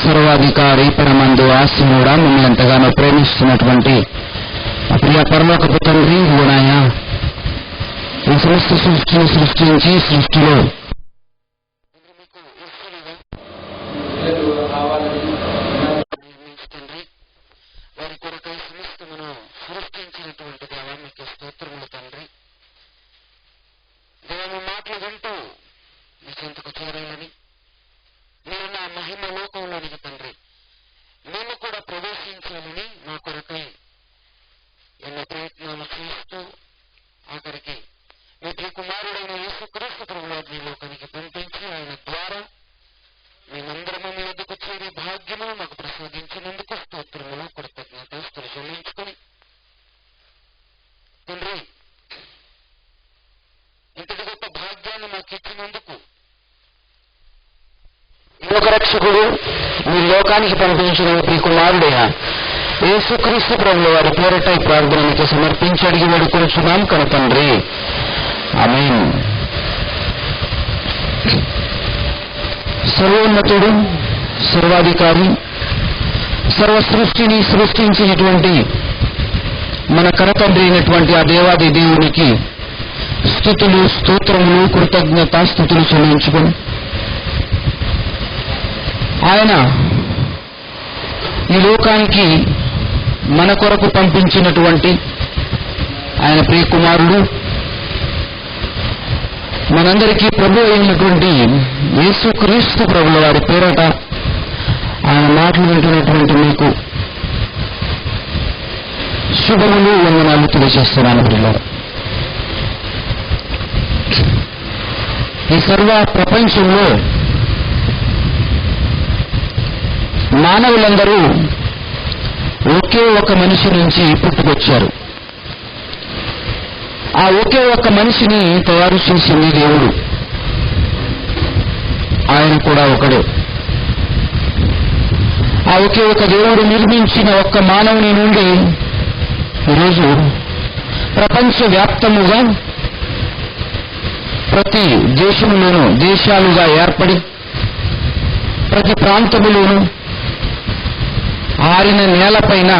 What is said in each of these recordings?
సర్వాధికారి పరమందు ఆసీనుడా, మమ్మల్ని ఎంతగానో ప్రేమిస్తున్నటువంటి ప్రియ పరలోకపు తండ్రి, గుణాయ ఈ సమస్త సృష్టిని సృష్టించి సృష్టిలో వారి కొరకై సమస్తమును సృష్టించినటువంటి దేవా మీకు స్తోత్రములు తండ్రి. దేవ మాటలు వింటూ మీ చెంతకు చేరాలని, మీరు నా మహిమ లోకంలోనికి తండ్రి మేము కూడా ప్రవేశించాలని మా కొరకై ఎన్నో ప్రయత్నాలు చేస్తూ ఆఖరికి మీ ప్రియ కుమారుడైన యేసుక్రీస్తు ప్రభువుని లోకానికి పంపించి ఆయన ద్వారా మేమందరము మీ వద్దకు చేరే భాగ్యము మాకు ప్రసాదించినందుకు స్తోత్రములు కృతజ్ఞతలు చెల్లించుకొని తండ్రి ఇంతటి గొప్ప భాగ్యాన్ని మాకు ఇచ్చినందుకు లోకరక్షకుడు మీ లోకానికి పంపించిన ప్రియ కుమారుడైన యేసుక్రీస్తు ప్రభువు వారి పేరట ఈ ప్రార్థనకి సమర్పించి అడిగి వేడుకొంచున్నాం కను తండ్రి, ఆమేన్. సర్వోన్నతుడు, సర్వాధికారి, సర్వ సృష్టిని సృష్టించినటువంటి మన కరతండ్రి అయినటువంటి ఆ దేవాది దేవునికి స్తుతులు, స్తోత్రములు, కృతజ్ఞతాస్తుతులు చెల్లించుకొని ఆయన ఈ లోకానికి మన కొరకు పంపించినటువంటి ఆయన ప్రియ కుమారుడు, మనందరికీ ప్రభు అయినటువంటి యేసుక్రీస్తు ప్రభుల వారి పేరట ఆయన మాటలు వింటున్నటువంటి మీకు శుభములు, వందనాలు తెలియజేస్తున్నాను. పిల్లలు, ఈ సర్వ ప్రపంచంలో మానవులందరూ ఒకే ఒక మనిషి నుంచి పుట్టుకొచ్చారు. ఆ ఒకే ఒక్క మనిషిని తయారు చేసింది దేవుడు. ఆయన కూడా ఒకడే. ఆ ఒకే ఒక దేవుడు నిర్మించిన ఒక్క మానవుని నుండి ఈరోజు ప్రపంచవ్యాప్తముగా ప్రతి దేశంలోనూ దేశాలుగా ఏర్పడి ప్రతి ప్రాంతములోనూ ఆరిన నేలపైన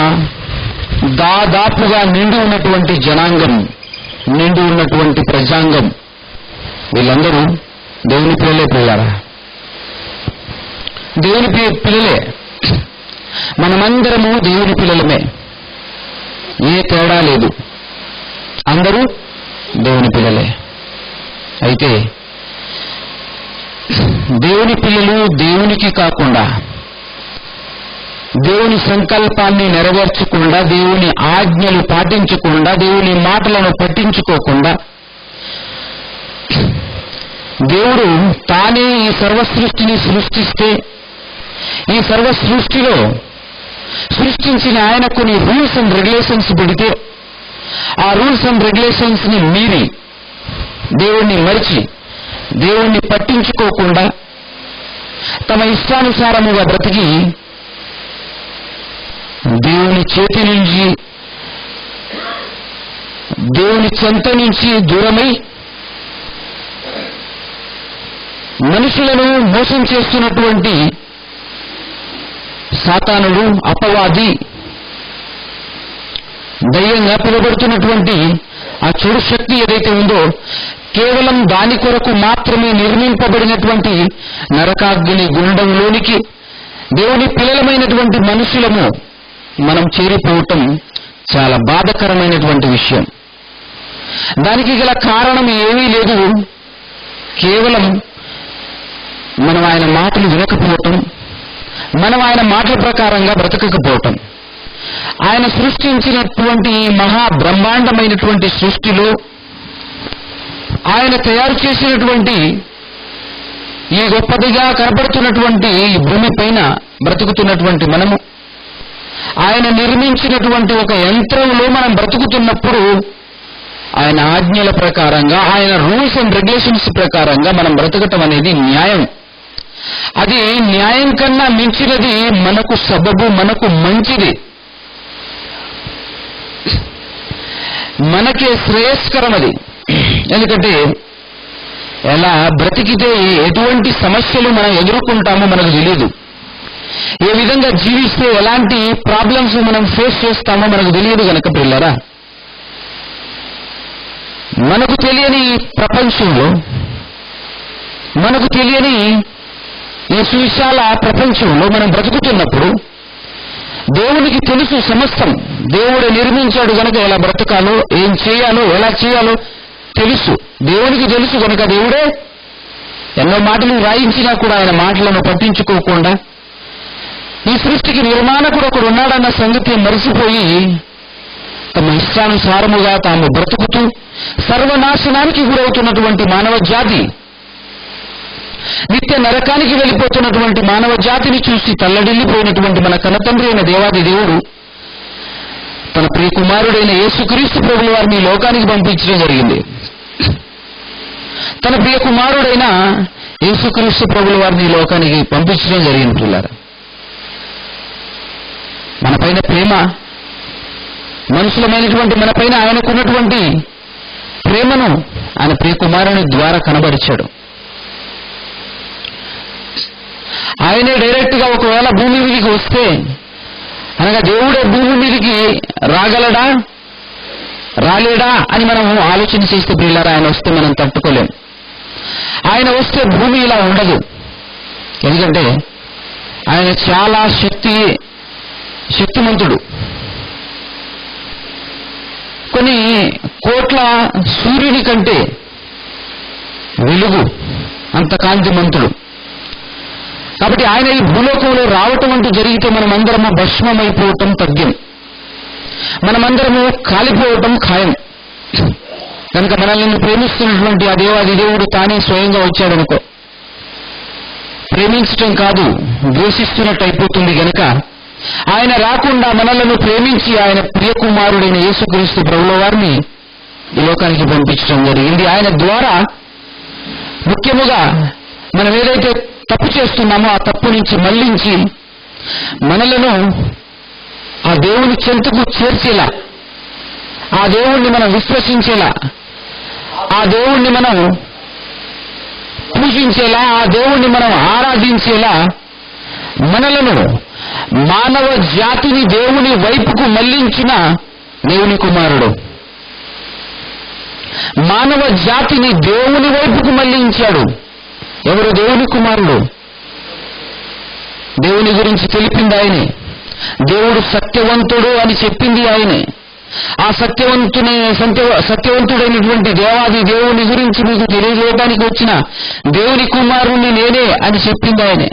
దాదాపుగా నిండి ఉన్నటువంటి జనాంగం, నిండి ఉన్నటువంటి ప్రజాంగం, వీళ్ళందరూ దేవుని పిల్లలే. పిల్లరా, దేవుని పిల్లలే. మనమందరము దేవుని పిల్లలమే, ఏ తేడా లేదు, అందరూ దేవుని పిల్లలే. అయితే దేవుని పిల్లలు దేవునికి కాకుండా, దేవుని సంకల్పాన్ని నెరవేర్చకుండా, దేవుని ఆజ్ఞలు పాటించకుండా, దేవుని మాటలను పట్టించుకోకుండా దేవుడు తానే ఈ సర్వసృష్టిని సృష్టిస్తే, ఈ సర్వసృష్టిలో సృష్టించిన ఆయన కొన్ని రూల్స్ అండ్ రెగ్యులేషన్స్ పెడితే, ఆ రూల్స్ అండ్ రెగ్యులేషన్స్ ని మీరి దేవుణ్ణి మరిచి దేవుణ్ణి పట్టించుకోకుండా తమ ఇష్టానుసారముగా బ్రతికి దేవుని చేతి నుంచి, దేవుని చెంత నుంచి దూరమై మనుషులను మోసం చేస్తున్నటువంటి సాతానుడు, అపవాది, దయ్యంగా పిలువబడుతున్నటువంటి ఆ చెడు శక్తి ఏదైతే ఉందో, కేవలం దాని కొరకు మాత్రమే నిర్మింపబడినటువంటి నరకాగ్ని గుండంలోనికి దేవుని పిల్లలమైనటువంటి మనుషులము మనం చేరిపోవటం చాలా బాధకరమైనటువంటి విషయం. దానికి గల కారణం ఏమీ లేదు, కేవలం మనం ఆయన మాటలు వినకపోవటం, మనం ఆయన మాటల ప్రకారంగా బ్రతకకపోవటం. ఆయన సృష్టించినటువంటి ఈ మహా బ్రహ్మాండమైనటువంటి సృష్టిలో ఆయన తయారు చేసినటువంటి ఈ గొప్పదిగా కనబడుతున్నటువంటి ఈ భూమి పైన బ్రతుకుతున్నటువంటి మనము, ఆయన నిర్మించినటువంటి ఒక యంత్రంలో మనం బ్రతుకుతున్నప్పుడు ఆయన ఆజ్ఞల ప్రకారంగా, ఆయన రూల్స్ అండ్ రెగ్యులేషన్స్ ప్రకారంగా మనం బ్రతకటం అనేది న్యాయం. అది న్యాయం కన్నా మించినది, మనకు సబబు, మనకు మంచిది, మనకే శ్రేయస్కరం అది. ఎందుకంటే ఎలా బ్రతికితే ఎటువంటి సమస్యలు మనం ఎదుర్కొంటామో మనకు తెలియదు. ఏ విధంగా జీవిస్తే ఎలాంటి ప్రాబ్లమ్స్ మనం ఫేస్ చేస్తామో మనకు తెలియదు గనక పిల్లరా, మనకు తెలియని ప్రపంచంలో, మనకు తెలియని ఈ సువిశాల ప్రపంచంలో మనం బ్రతుకుతున్నప్పుడు దేవునికి తెలుసు సమస్తం. దేవుడే నిర్మించాడు గనక ఎలా బ్రతకాలో, ఏం చేయాలో, ఎలా చేయాలో తెలుసు. దేవునికి తెలుసు గనక దేవుడే ఎన్నో మాటలు రాయించినా కూడా ఆయన మాటలను పట్టించుకోకుండా ఈ సృష్టికి నిర్మాణకుడు ఒకడు ఉన్నాడన్న సంగతి మరిచిపోయి తమ ఇష్టానుసారముగా తాము బ్రతుకుతూ సర్వనాశనానికి గురవుతున్నటువంటి మానవ జాతి, నిత్య నరకానికి వెళ్ళిపోతున్నటువంటి మానవ జాతిని చూసి తల్లడిల్లిపోయినటువంటి మన కన్నతండ్రి అయిన దేవాది దేవుడు తన ప్రియ కుమారుడైన యేసుక్రీస్తు ప్రభుల వారిని లోకానికి పంపించడం జరిగింది. తన ప్రియ కుమారుడైన యేసుక్రీస్తు ప్రభుల వారిని లోకానికి పంపించడం జరిగింది. పిల్లలు, మన పైన ప్రేమ, మనుషులమైనటువంటి మన పైన ఆయనకున్నటువంటి ప్రేమను ఆయన ప్రియ కుమారుని ద్వారా కనబరిచాడు. ఆయనే డైరెక్ట్ గా ఒకవేళ భూమి మీదకి వస్తే, అనగా దేవుడే భూమి మీదకి రాగలడా రాలేడా అని మనం ఆలోచన చేస్తే పిల్లలు, ఆయన వస్తే మనం తట్టుకోలేం. ఆయన వస్తే భూమి ఇలా ఉండదు. ఎందుకంటే ఆయన చాలా శక్తిమంతుడు. కొన్ని కోట్ల సూర్యుని కంటే వెలుగు అంత కాంతిమంతుడు. కాబట్టి ఆయన ఈ భూలోకంలో రావటం అంటూ జరిగితే మనమందరము భస్మమైపోవటం తథ్యం, మనమందరము కాలిపోవటం ఖాయం. కనుక మనల్ని ప్రేమిస్తున్నటువంటి ఆ దేవాది దేవుడు తానే స్వయంగా వచ్చాడనుకో, ప్రేమించటం కాదు ద్వేషిస్తున్నట్టు అయిపోతుంది. గనక ఆయన రాకుండా మనలను ప్రేమించి ఆయన ప్రియకుమారుడైన యేసుక్రీస్తు ప్రభుల వారిని ఈ లోకానికి పంపించడం జరిగింది. ఆయన ద్వారా ముఖ్యముగా మనం ఏదైతే తప్పు చేస్తున్నామో ఆ తప్పు నుంచి మళ్లించి మనలను ఆ దేవుని చెంతకు చేర్చేలా, ఆ దేవుణ్ణి మనం విశ్వసించేలా, ఆ దేవుణ్ణి మనం పూజించేలా, ఆ దేవుణ్ణి మనం ఆరాధించేలా మనలను మానవ జాతిని దేవుని వైపుకు మళ్లించిన దేవుని కుమారుడు. మానవ జాతిని దేవుని వైపుకు మళ్లించాడు. ఎవరు? దేవుని కుమారుడు. దేవుని గురించి తెలిపింది ఆయనే. దేవుడు సత్యవంతుడు అని చెప్పింది ఆయనే. ఆ సత్యవంతుడైనటువంటి దేవాది దేవుని గురించి మీకు తెలియజేయడానికి వచ్చిన దేవుని కుమారుణ్ణి నేనే అని చెప్పింది ఆయనే.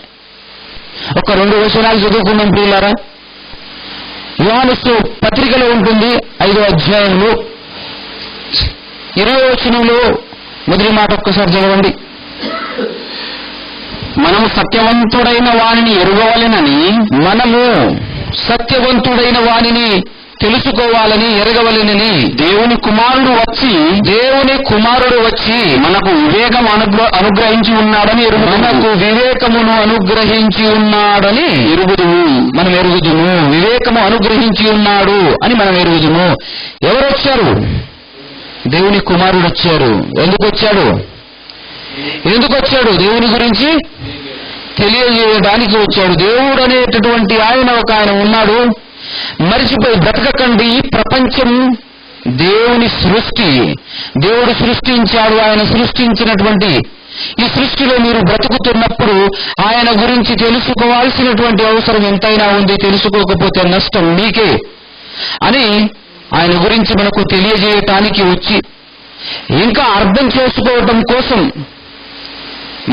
ఒక 2 వచనాలు చదువుకున్నాం ప్రియులారా. యోహాను పత్రికలో ఉంటుంది 5వ అధ్యాయంలో 20వ వచనంలో మొదటి మాట ఒక్కసారి చదవండి. మనము సత్యవంతుడైన వానిని ఎరుగవలెనని, మనము సత్యవంతుడైన వానిని తెలుసుకోవాలని, ఎరగవలెనని దేవుని కుమారుడు వచ్చి మనకు వివేకం అనుగ్రహించి ఉన్నాడని మనకు వివేకమును అనుగ్రహించి ఉన్నాడని మనం ఎరుగుదుము. వివేకము అనుగ్రహించి ఉన్నాడు అని మనం ఎరుగుదుము. ఎవరు వచ్చారు? దేవుని కుమారుడు వచ్చారు. ఎందుకు వచ్చాడు? దేవుని గురించి తెలియజేయడానికి వచ్చాడు. దేవుడు అనేటటువంటి ఆయన ఉన్నాడు. మరిచిపోయి బ్రతకకండి. ఈ ప్రపంచం దేవుని సృష్టి, దేవుడు సృష్టించాడు. ఆయన సృష్టించినటువంటి ఈ సృష్టిలో మీరు బ్రతుకుతున్నప్పుడు ఆయన గురించి తెలుసుకోవాల్సినటువంటి అవసరం ఎంతైనా ఉంది. తెలుసుకోకపోతే నష్టం మీకే అని ఆయన గురించి మనకు తెలియజేయటానికి వచ్చి, ఇంకా అర్థం చేసుకోవటం కోసం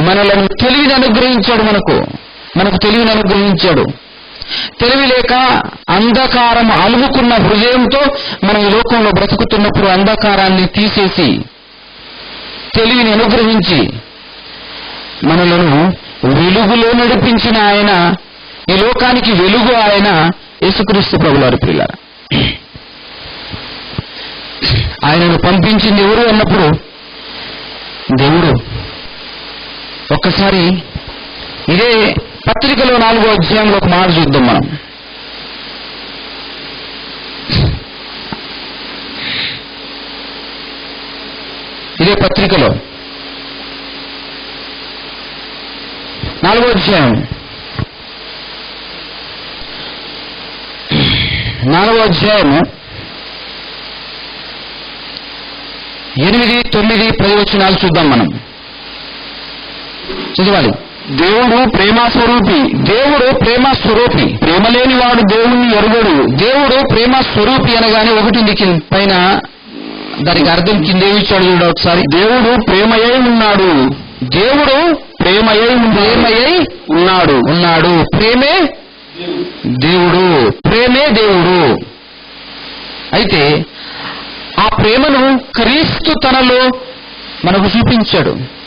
మనలను తెలివిని అనుగ్రహించాడు. మనకు తెలివిని అనుగ్రహించాడు. తెలివి లేక అంధకారం అలుముకున్న హృదయంతో మనం ఈ లోకంలో బ్రతుకుతున్నప్పుడు అంధకారాన్ని తీసేసి తెలివిని అనుగ్రహించి మనలను వెలుగులో నడిపించిన ఆయన, ఈ లోకానికి వెలుగు ఆయన యేసుక్రీస్తు ప్రభువారి ప్రియులారా. ఆయనను పంపించింది ఎవరు అన్నప్పుడు దేవుడు. ఒక్కసారి ఇదే పత్రికలో 4వ అధ్యాయంలో ఒక మాట చూద్దాం మనం. ఇదే పత్రికలో 4వ అధ్యాయం 4వ అధ్యాయము 8, 9, 10 వచనాలు చూద్దాం మనం. చదవాలి. దేవుడు ప్రేమస్వరూపి. దేవుడు ప్రేమ స్వరూపి. ప్రేమ లేని వాడు దేవుణ్ణి ఎరుగడు. దేవుడు ప్రేమ స్వరూపి అనగానే ఒకటి నీకు పైన దానికి అర్థం కిందేమి ఇచ్చాడు చూడ ఒకసారి. దేవుడు ప్రేమయై ఉన్నాడు. దేవుడు ప్రేమయై ఉన్నాడు. ప్రేమే దేవుడు. ప్రేమే దేవుడు. అయితే ఆ ప్రేమను క్రీస్తు తనలో మనకు చూపించాడు.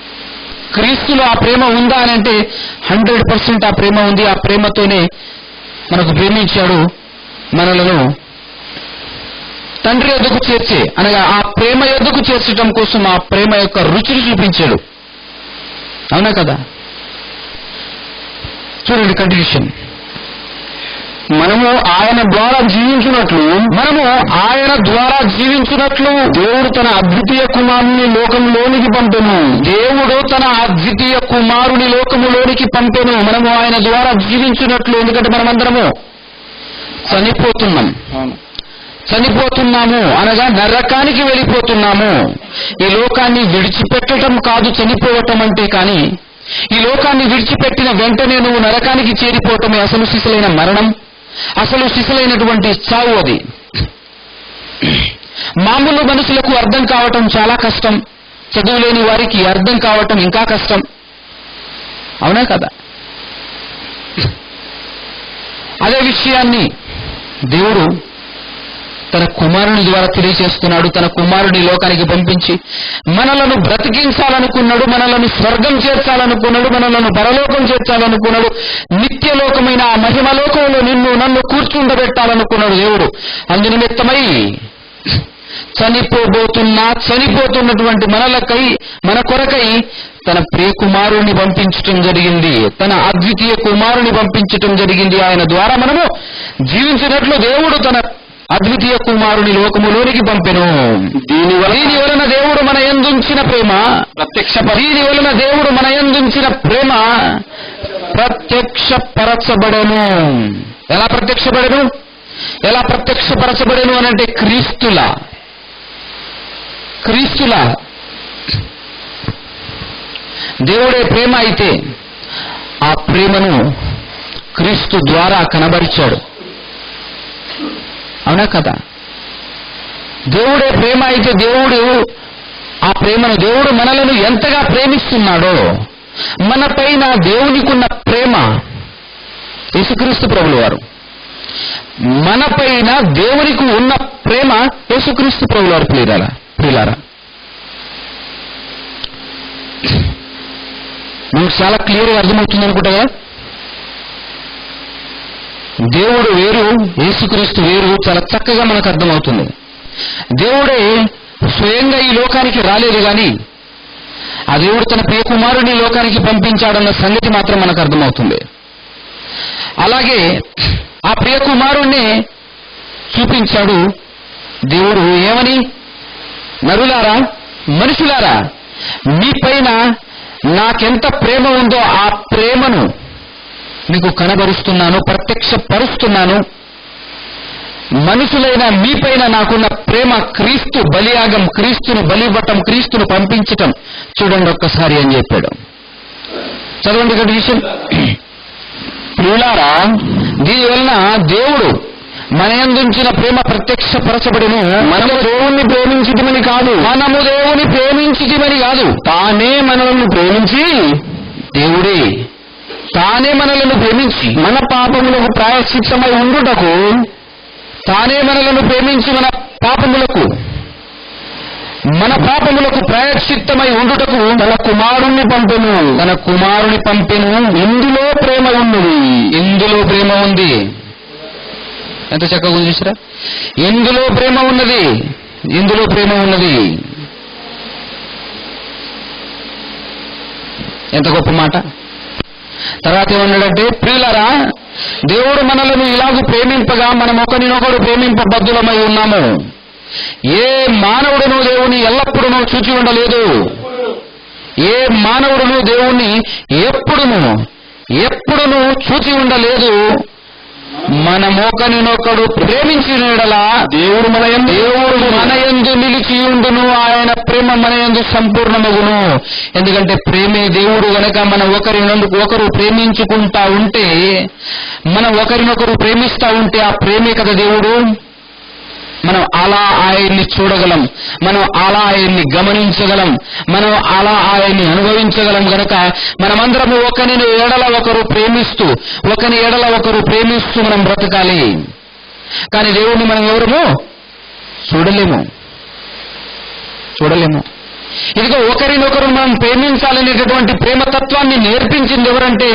క్రీస్తులో ఆ ప్రేమ ఉందా అని అంటే 100% ఆ ప్రేమ ఉంది. ఆ ప్రేమతోనే మనకు ప్రేమించాడు. మనలను తండ్రి యొద్దకు చేర్చే అనగా ఆ ప్రేమ యొద్దకు చేర్చడం కోసం ఆ ప్రేమ యొక్క రుచిని చూపించాడు. అవునా కదా? చూడండి కంటిన్యూషన్. మనము ఆయన ద్వారా జీవించున్నట్లు దేవుడు తన అద్వితీయ కుమారుని లోకంలోనికి పంపెను. దేవుడు తన అద్వితీయ కుమారుని లోకములోనికి పంపెను. మనము ఆయన ద్వారా జీవించున్నట్లు. ఎందుకంటే మనమందరము చనిపోతున్నాము అనగా నరకానికి వెళ్ళిపోతున్నాము. ఈ లోకాన్ని విడిచిపెట్టడం కాదు చనిపోవటం అంటే. కానీ ఈ లోకాన్ని విడిచిపెట్టిన వెంటనే నువ్వు నరకానికి చేరిపోవటమే అసలు శిశులైన మరణం, అసలు శిశులైనటువంటి చావు. అది మామూలు మనుషులకు అర్థం కావటం చాలా కష్టం. చదువులేని వారికి అర్థం కావటం ఇంకా కష్టం. అవునా కదా? అదే విషయాన్ని దేవుడు తన కుమారుని ద్వారా తెలియజేస్తున్నాడు. తన కుమారుని లోకానికి పంపించి మనలను బ్రతికించాలనుకున్నాడు. మనలను స్వర్గం చేర్చాలనుకున్నాడు. మనలను పరలోకం చేర్చాలనుకున్నాడు. నిత్యలోకమైన ఆ మహిమలోకంలో నన్ను కూర్చుండబెట్టాలనుకున్నాడు దేవుడు. అందునిమిత్తమై చనిపోతున్నటువంటి మన కొరకై తన ప్రియ కుమారుని పంపించటం జరిగింది. తన అద్వితీయ కుమారుని పంపించటం జరిగింది. ఆయన ద్వారా మనము జీవించినట్లు దేవుడు తన అద్వితీయ కుమారుని లోకములోనికి పంపెను. దీని వలన దేవుడు మన యందుంచిన ప్రేమ ప్రత్యక్షపరచబడెను. ఎలా ప్రత్యక్షపరచబడెను అనంటే క్రీస్తులా దేవుడే ప్రేమ అయితే ఆ ప్రేమను క్రీస్తు ద్వారా కనబరిచాడు. అవునా కదా? దేవుడే ప్రేమ అయితే దేవుడు మనలను ఎంతగా ప్రేమిస్తున్నాడో, మన పైన దేవునికున్న ప్రేమ, యేసుక్రీస్తు ప్రభుల వారు మన పైన దేవునికి ఉన్న ప్రేమ యేసుక్రీస్తు ప్రభుల వారు ప్రియులారా మనకు చాలా క్లియర్గా అర్థమవుతుంది అనుకుంటా కదా? దేవుడు వేరు, యేసుక్రీస్తు వేరు. చాలా చక్కగా మనకు అర్థమవుతుంది. దేవుడే స్వయంగా ఈ లోకానికి రాలేదు కానీ ఆ దేవుడు తన ప్రియ కుమారుని లోకానికి పంపించాడన్న సంగతి మాత్రం మనకు అర్థమవుతుంది. అలాగే ఆ ప్రియ కుమారుణ్ణి చూపించాడు దేవుడు. ఏమని? నరులారా, మనుషులారా, మీపైన నాకెంత ప్రేమ ఉందో ఆ ప్రేమను మీకు కనబరుస్తున్నాను, ప్రత్యక్షపరుస్తున్నాను. మనుషులైన మీపైన నాకున్న ప్రేమ క్రీస్తు బలియాగం, క్రీస్తును బలివ్వటం, క్రీస్తును పంపించటం చూడండి ఒక్కసారి అని చెప్పాడు. చదవండి కండిషన్. ప్రియులారా, దీనివలన దేవుడు మన యందుంచిన ప్రేమ ప్రత్యక్షపరచబడెను. మనము దేవుణ్ణి ప్రేమించితిమని కాదు, తానే మనలను ప్రేమించి, దేవుడే తానే మనలను ప్రేమించి మన పాపములకు ప్రాయశ్చిత్తమై ఉండుటకు, తానే మనలను ప్రేమించి మన పాపములకు ప్రాయశ్చిత్తమై ఉండుటకు తన కుమారుణ్ణి పంపెను. ఇందులో ప్రేమ ఉంది. ఎంత చక్కగా ఉంది చూసారా? ఇందులో ప్రేమ ఉన్నది. ఎంత గొప్ప మాట. తర్వాత ఏమన్నాడంటే, ప్రియులారా, దేవుడు మనలను ఇలాగూ ప్రేమింపగా మనం ఒకరినొకరు ప్రేమింపబద్ధులమై ఉన్నాము. ఏ మానవుడును దేవుని ఎల్లప్పుడూ చూచి ఉండలేదు. ఏ మానవుడును దేవుణ్ణి ఎప్పుడును చూచి ఉండలేదు. మనము ఒకరినొకడు ప్రేమించిన యెడల దేవుడు మన యందు నిలిచియుండును, ఆయన ప్రేమ మన యందు సంపూర్ణమగును. ఎందుకంటే ప్రేమే దేవుడు గనక మనం ఒకరు ప్రేమించుకుంటా ఉంటే, మనం ఒకరినొకరు ప్రేమిస్తా ఉంటే ఆ ప్రేమే కదా దేవుడు. మనం అలా ఆయన్ని చూడగలం, మనం అలా ఆయన్ని గమనించగలం, మనం అలా ఆయన్ని అనుభవించగలం గనక మనమందరము ఒకరి ఎడల ఒకరు ప్రేమిస్తూ మనం బ్రతకాలి. కానీ దేవుడిని మనం ఎవరము చూడలేము. ఇదిగో ఒకరినొకరు మనం ప్రేమించాలనేటటువంటి ప్రేమతత్వాన్ని నేర్పించింది ఎవరంటే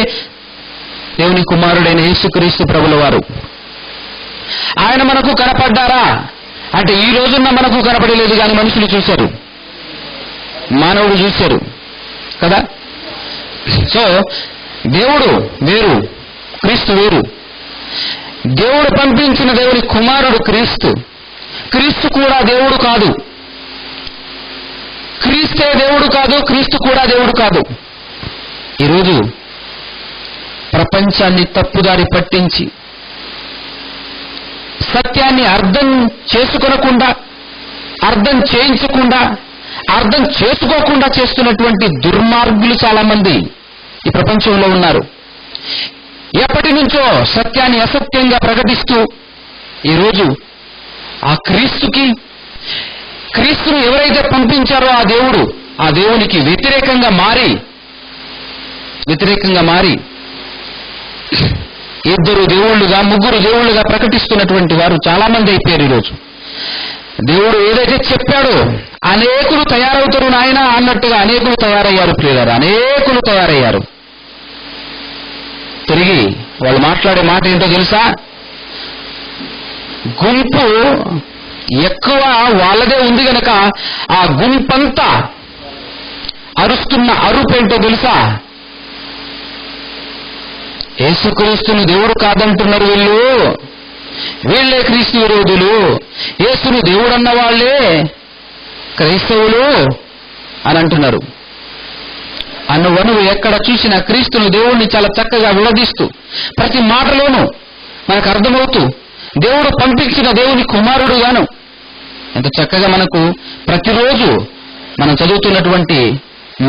దేవుని కుమారుడైన యేసుక్రీస్తు ప్రభుల వారు. ఆయన మనకు కనపడ్డారా అంటే ఈ రోజున్న మనకు కనపడలేదు, కానీ మనుషులు చూశారు, మానవుడు చూశారు కదా. సో దేవుడు వేరు, క్రీస్తు వేరు. దేవుడు పంపించిన దేవుని కుమారుడు క్రీస్తు కూడా దేవుడు కాదు. క్రీస్తే దేవుడు కాదు, క్రీస్తు కూడా దేవుడు కాదు. ఈరోజు ప్రపంచాన్ని తప్పుదారి పట్టించి సత్యాన్ని అర్థం చేసుకోకుండా చేస్తున్నటువంటి దుర్మార్గులు చాలా మంది ఈ ప్రపంచంలో ఉన్నారు. ఎప్పటి నుంచో సత్యాన్ని అసత్యంగా ప్రకటిస్తూ ఈరోజు ఆ క్రీస్తును ఎవరైతే పంపించారో ఆ దేవునికి వ్యతిరేకంగా మారి ఇద్దరు దేవుళ్ళుగా, ముగ్గురు దేవుళ్ళుగా ప్రకటిస్తున్నటువంటి వారు చాలా మంది అయిపోయారు. ఈరోజు దేవుడు ఏదైతే చెప్పాడో అనేకులు తయారవుతారు నాయన అన్నట్టుగా అనేకులు తయారయ్యారు. ప్రియులారా, అనేకులు తయారయ్యారు. తిరిగి వాళ్ళు మాట్లాడే మాట ఏంటో తెలుసా? గుంపు ఎక్కువ వాళ్ళదే ఉంది గనక ఆ గుంపంతా అరుస్తున్న అరుపేంటో తెలుసా? యేసుక్రీస్తుని దేవుడు కాదంటున్నారు వీళ్ళే క్రీస్తు విరోధులు, యేసును దేవుడన్న వాళ్లే క్రైస్తవులు అని అంటున్నారు. నువ్వు ఎక్కడ చూసినా క్రీస్తును దేవుణ్ణి చాలా చక్కగా విడదీస్తూ ప్రతి మాటలోనూ మనకు అర్థమవుతూ దేవుడు పంపించిన దేవుని కుమారుడుగాను ఎంత చక్కగా మనకు ప్రతిరోజు మనం చదువుతున్నటువంటి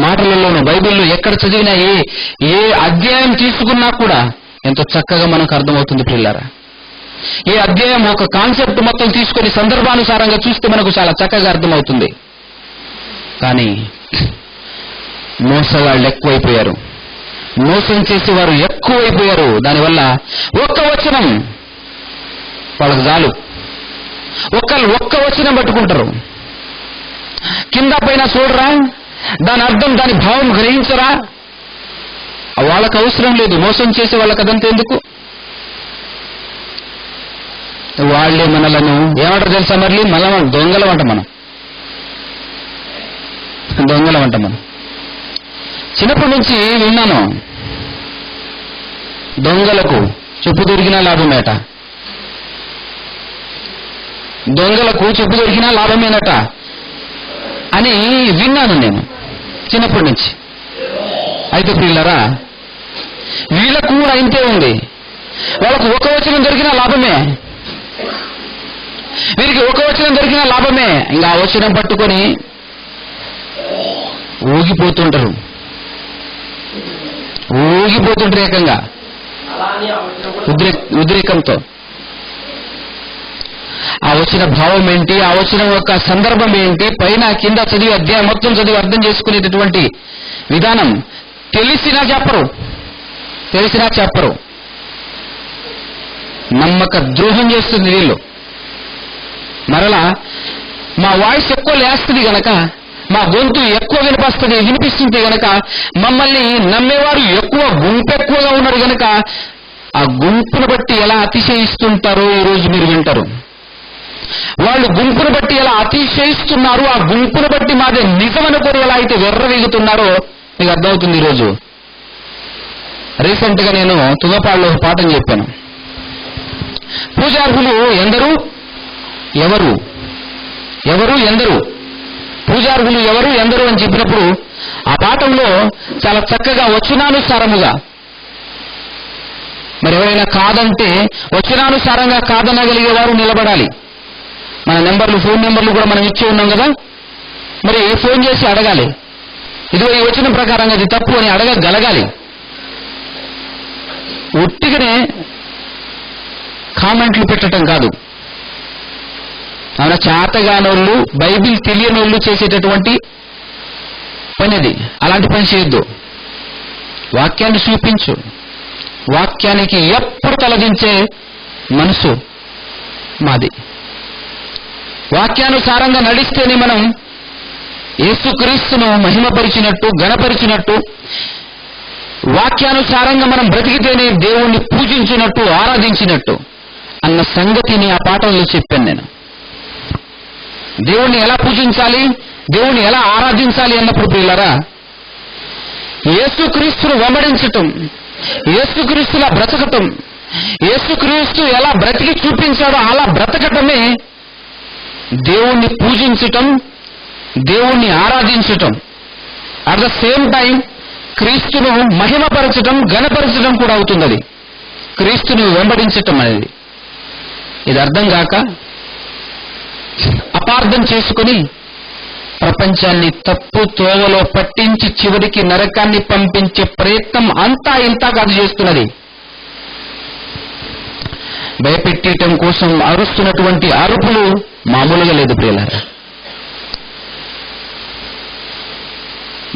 మాటలలోనూ బైబిల్లో ఎక్కడ చదివినా ఏ అధ్యాయం తీసుకున్నా కూడా ఎంతో చక్కగా మనకు అర్థమవుతుంది. పిల్లారా, ఏ అధ్యాయం ఒక కాన్సెప్ట్ మొత్తం తీసుకొని సందర్భానుసారంగా చూస్తే మనకు చాలా చక్కగా అర్థమవుతుంది. కానీ మోసగాళ్ళు ఎక్కువైపోయారు, మోసం చేసేవారు ఎక్కువైపోయారు. దానివల్ల ఒక్క వచనం వాళ్ళకు చాలు, ఒక్క వచనం పట్టుకుంటారు, కింద పైన చూడరా, దాని అర్థం దాని భావం గ్రహించరా. వాళ్ళకు అవసరం లేదు, మోసం చేసే వాళ్ళకి అదంతా ఎందుకు. వాళ్లే మనలను ఏమంటారు తెలుసా? మళ్ళీ దొంగలం అంట. మనం చిన్నప్పటి నుంచి విన్నాను, దొంగలకు చెప్పు దొరికినా లాభమేట, దొంగలకు చెప్పు దొరికినా లాభమేనట అని విన్నాను నేను చిన్నప్పటి నుంచి. అయితే పిల్లరా, వీళ్ళకు కూడా ఇంతే ఉంది. వాళ్ళకు ఒక వచనం దొరికినా లాభమే, వీరికి ఒక వచనం దొరికినా లాభమే. ఇంకా ఆ వచనం పట్టుకొని ఊగిపోతుంటారు ఏకంగా ఉద్రేకంతో. ఆ వచ్చిన భావం ఏంటి, ఆ వచ్చిన యొక్క సందర్భం ఏంటి, పైన కింద చదివి అధ్యాయం మొత్తం చదివి అర్థం చేసుకునేటటువంటి విధానం తెలిసినా చెప్పరు. నమ్మక ద్రోహం చేస్తుంది వీళ్ళు. మరలా మా వాయిస్ ఎక్కువ లేస్తుంది గనక, మా గొంతు ఎక్కువ వినిపిస్తుంది గనక, మమ్మల్ని నమ్మేవారు గుంపు ఎక్కువగా ఉన్నారు గనక ఆ గుంపును బట్టి ఎలా అతిశయిస్తుంటారో ఈరోజు మీరు వింటారు. వాళ్ళు గుంపును బట్టి ఎలా అతిశయిస్తున్నారు, ఆ గుంపును బట్టి మాదే నిజమనుకోరు ఎలా అయితే వెర్రవీగుతున్నారో మీకు అర్థమవుతుంది. ఈరోజు రీసెంట్ గా నేను తుంగపాడులో ఒక పాఠం చెప్పాను. పూజార్హులు ఎందరు, ఎందరు పూజార్హులు ఎవరు ఎందరు అని చెప్పినప్పుడు ఆ పాఠంలో చాలా చక్కగా వచనానుసారముగా మరి ఎవరైనా కాదంటే వచనానుసారంగా కాదనగలిగేవారు నిలబడాలి. మన నెంబర్లు, ఫోన్ నెంబర్లు కూడా మనం ఇచ్చి ఉన్నాం కదా, మరి ఫోన్ చేసి అడగాలి, ఇదిగో ఈ వచనం ప్రకారంగా అది తప్పు అని అడగగలగాలి. ఒట్టిగానే కామెంట్లు పెట్టడం కాదు. అవునా, చేతగానోళ్ళు, బైబిల్ తెలియనోళ్ళు చేసేటటువంటి పని అది. అలాంటి పని చేయొద్దు. వాక్యాన్ని చూపించు. వాక్యానికి ఎప్పుడు తలదించే మనసు మాది. వాక్యానుసారంగా నడిస్తేనే మనం యేసుక్రీస్తును మహిమపరిచినట్టు, గణపరిచినట్టు, వాక్యానుసారంగా మనం బ్రతికితేనే దేవుణ్ణి పూజించినట్టు, ఆరాధించినట్టు అన్న సంగతిని ఆ పాఠంలో చెప్పాను నేను. దేవుణ్ణి ఎలా పూజించాలి, దేవుణ్ణి ఎలా ఆరాధించాలి అన్నప్పుడు ప్రియులారా, యేసుక్రీస్తును వెంబడించటం, యేసుక్రీస్తులా బ్రతకటం, యేసుక్రీస్తు ఎలా బ్రతికి చూపించాడో అలా బ్రతకటమే దేవుణ్ణి పూజించటం, దేవుణ్ణి ఆరాధించటం. అట్ ద సేమ్ టైం క్రీస్తును మహిమపరచటం, ఘనపరచటం కూడా అవుతుంది. అది క్రీస్తును వెంబడించటం అనేది. ఇది అర్థం కాక అపార్థం చేసుకుని ప్రపంచాన్ని తప్పు తోవలో పట్టించి చివరికి నరకాన్ని పంపించే ప్రయత్నం అంతా ఇంత కాదు చేస్తున్నది. భయపెట్టేయటం కోసం అరుస్తున్నటువంటి అరుపులు మామూలుగా లేదు ప్రియులారా.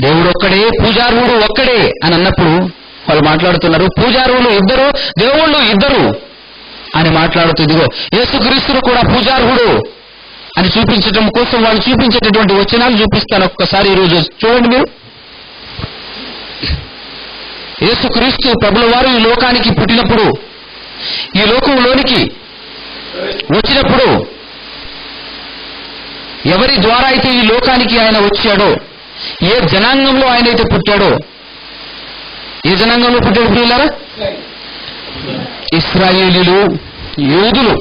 దేవుడు ఒక్కడే, పూజారుడు ఒక్కడే అని అన్నప్పుడు వాళ్ళు మాట్లాడుతున్నారు, పూజారులు ఇద్దరు, దేవుళ్ళు ఇద్దరు అని మాట్లాడుతూ, ఇదిగో యేసుక్రీస్తును కూడా పూజారుడు అని చూపించటం కోసం వాళ్ళు చూపించేటటువంటి వచనాలు చూపిస్తాను. ఒక్కసారి ఈరోజు చూడండి మీరు. యేసుక్రీస్తు ప్రభుల వారు ఈ లోకానికి పుట్టినప్పుడు, ఈ లోకంలోనికి వచ్చినప్పుడు, ఎవరి ద్వారా అయితే ఈ లోకానికి ఆయన వచ్చాడో, ఏ జనాంగంలో ఆయన అయితే పుట్టాడో, ఏ జనాంగంలో పుట్టాడు ప్రియులారా? ఇశ్రాయేలీలు, యూదులు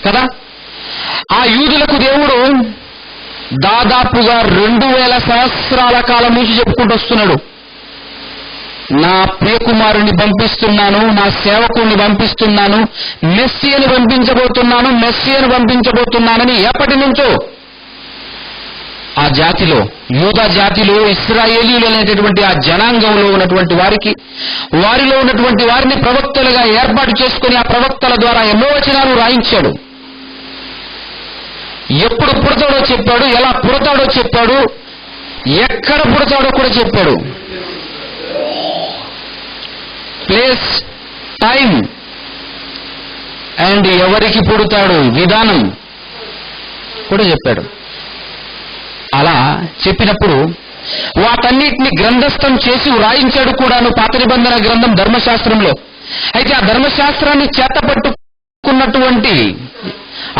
కదా. ఆ యూదులకు దేవుడు దాదాపుగా 2000 సంవత్సరాల కాలం నుంచి చెప్పుకుంటూ వస్తున్నాడు, నా ప్రియకుమారుని పంపిస్తున్నాను, నా సేవకుణ్ణి పంపిస్తున్నాను, మెస్సీయను పంపించబోతున్నాను, మెస్సీయను పంపించబోతున్నానని ఎప్పటి నుంచో ఆ జాతిలో, యూదా జాతిలో, ఇశ్రాయేలీయులు అనేటటువంటి ఆ జనాంగంలో ఉన్నటువంటి వారికి, వారిలో ఉన్నటువంటి వారిని ప్రవక్తలుగా ఏర్పాటు చేసుకుని ఆ ప్రవక్తల ద్వారా ఎన్నో వచనాలు రాయించాడు. ఎప్పుడు పుడతాడో చెప్పాడు, ఎలా పుడతాడో చెప్పాడు, ఎక్కడ పుడతాడో కూడా చెప్పాడు. ప్లేస్, టైం అండ్ ఎవరికి పుడతాడు, విధానం కూడా చెప్పాడు. అలా చెప్పినప్పుడు వాటన్నిటిని గ్రంథస్థం చేసి వ్రాయించాడు కూడాను పాత నిబంధన గ్రంథం ధర్మశాస్త్రంలో. అయితే ఆ ధర్మశాస్త్రాన్ని చేతపట్టుకున్నటువంటి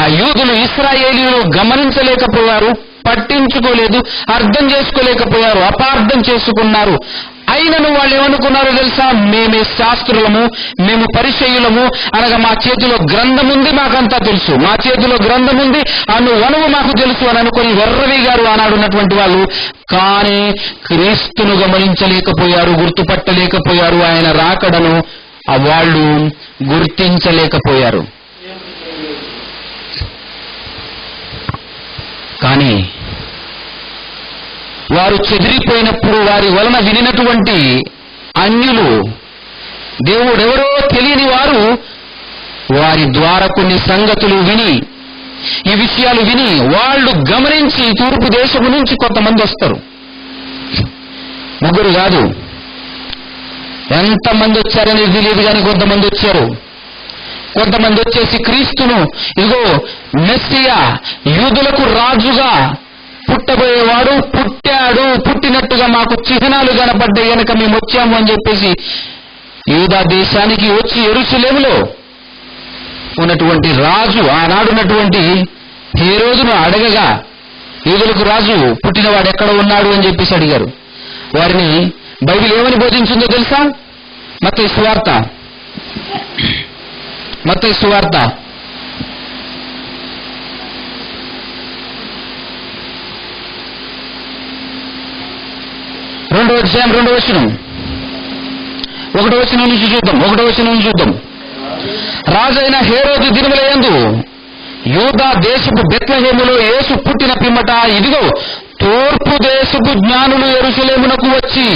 ఆ యూదులు, ఇశ్రాయేలీయులు గమనించలేకపోయారు, పట్టించుకోలేదు, అర్థం చేసుకోలేకపోయారు, అపార్థం చేసుకున్నారు. అయినను వాళ్ళు ఏమనుకున్నారో తెలుసా? మేమే శాస్త్రులము, మేము పరిచయులము, అనగా మా చేతిలో గ్రంథం ఉంది, మాకంతా తెలుసు, మా చేతిలో గ్రంథం ఉంది, అణువణువు మాకు తెలుసు అని అనుకుని వెర్రవిగారు ఆనాడున్నటువంటి వాళ్ళు. కానీ క్రీస్తును గమనించలేకపోయారు, గుర్తుపట్టలేకపోయారు, ఆయన రాకడను వాళ్ళు గుర్తించలేకపోయారు. కానీ వారు చెదిరిపోయినప్పుడు వారి వలన వినినటువంటి అన్యులు, దేవుడెవరో తెలియని వారు, వారి ద్వారా కొన్ని సంగతులు విని, ఈ విషయాలు విని వాళ్ళు గమనించి తూర్పు దేశము నుంచి కొంతమంది వస్తారు. ముగ్గురు కాదు, ఎంతమంది వచ్చారనేది తెలియదు కానీ కొంతమంది వచ్చారు. కొంతమంది వచ్చేసి క్రీస్తును, ఇదిగో మెస్సియా, యూదులకు రాజుగా పుట్టబోయేవాడు పుట్టాడు, పుట్టినట్టుగా మాకు చిహ్నాలు కనపడ్డాయి కనుక మేము వచ్చాము అని చెప్పేసి యూదా దేశానికి వచ్చి యెరూషలేములో ఉన్నటువంటి రాజు, ఆనాడున్నటువంటి హేరోదును అడగగా, యూదులకు రాజు పుట్టినవాడు ఎక్కడ ఉన్నాడు అని చెప్పేసి అడిగారు. వారిని బైబిల్ ఏమని బోధించిందో తెలుసా? మత్తయి సువార్త 2వ అధ్యాయం 2వ వచనం, 1వ వచనం నుంచి చూద్దాం. రాజైన హేరోదు దినములయందు యూదా దేశపు బెత్లెహేములో యేసు పుట్టిన పిమ్మట ఇదిగో తూర్పు దేశపు జ్ఞానులు యెరూషలేమునకు వచ్చి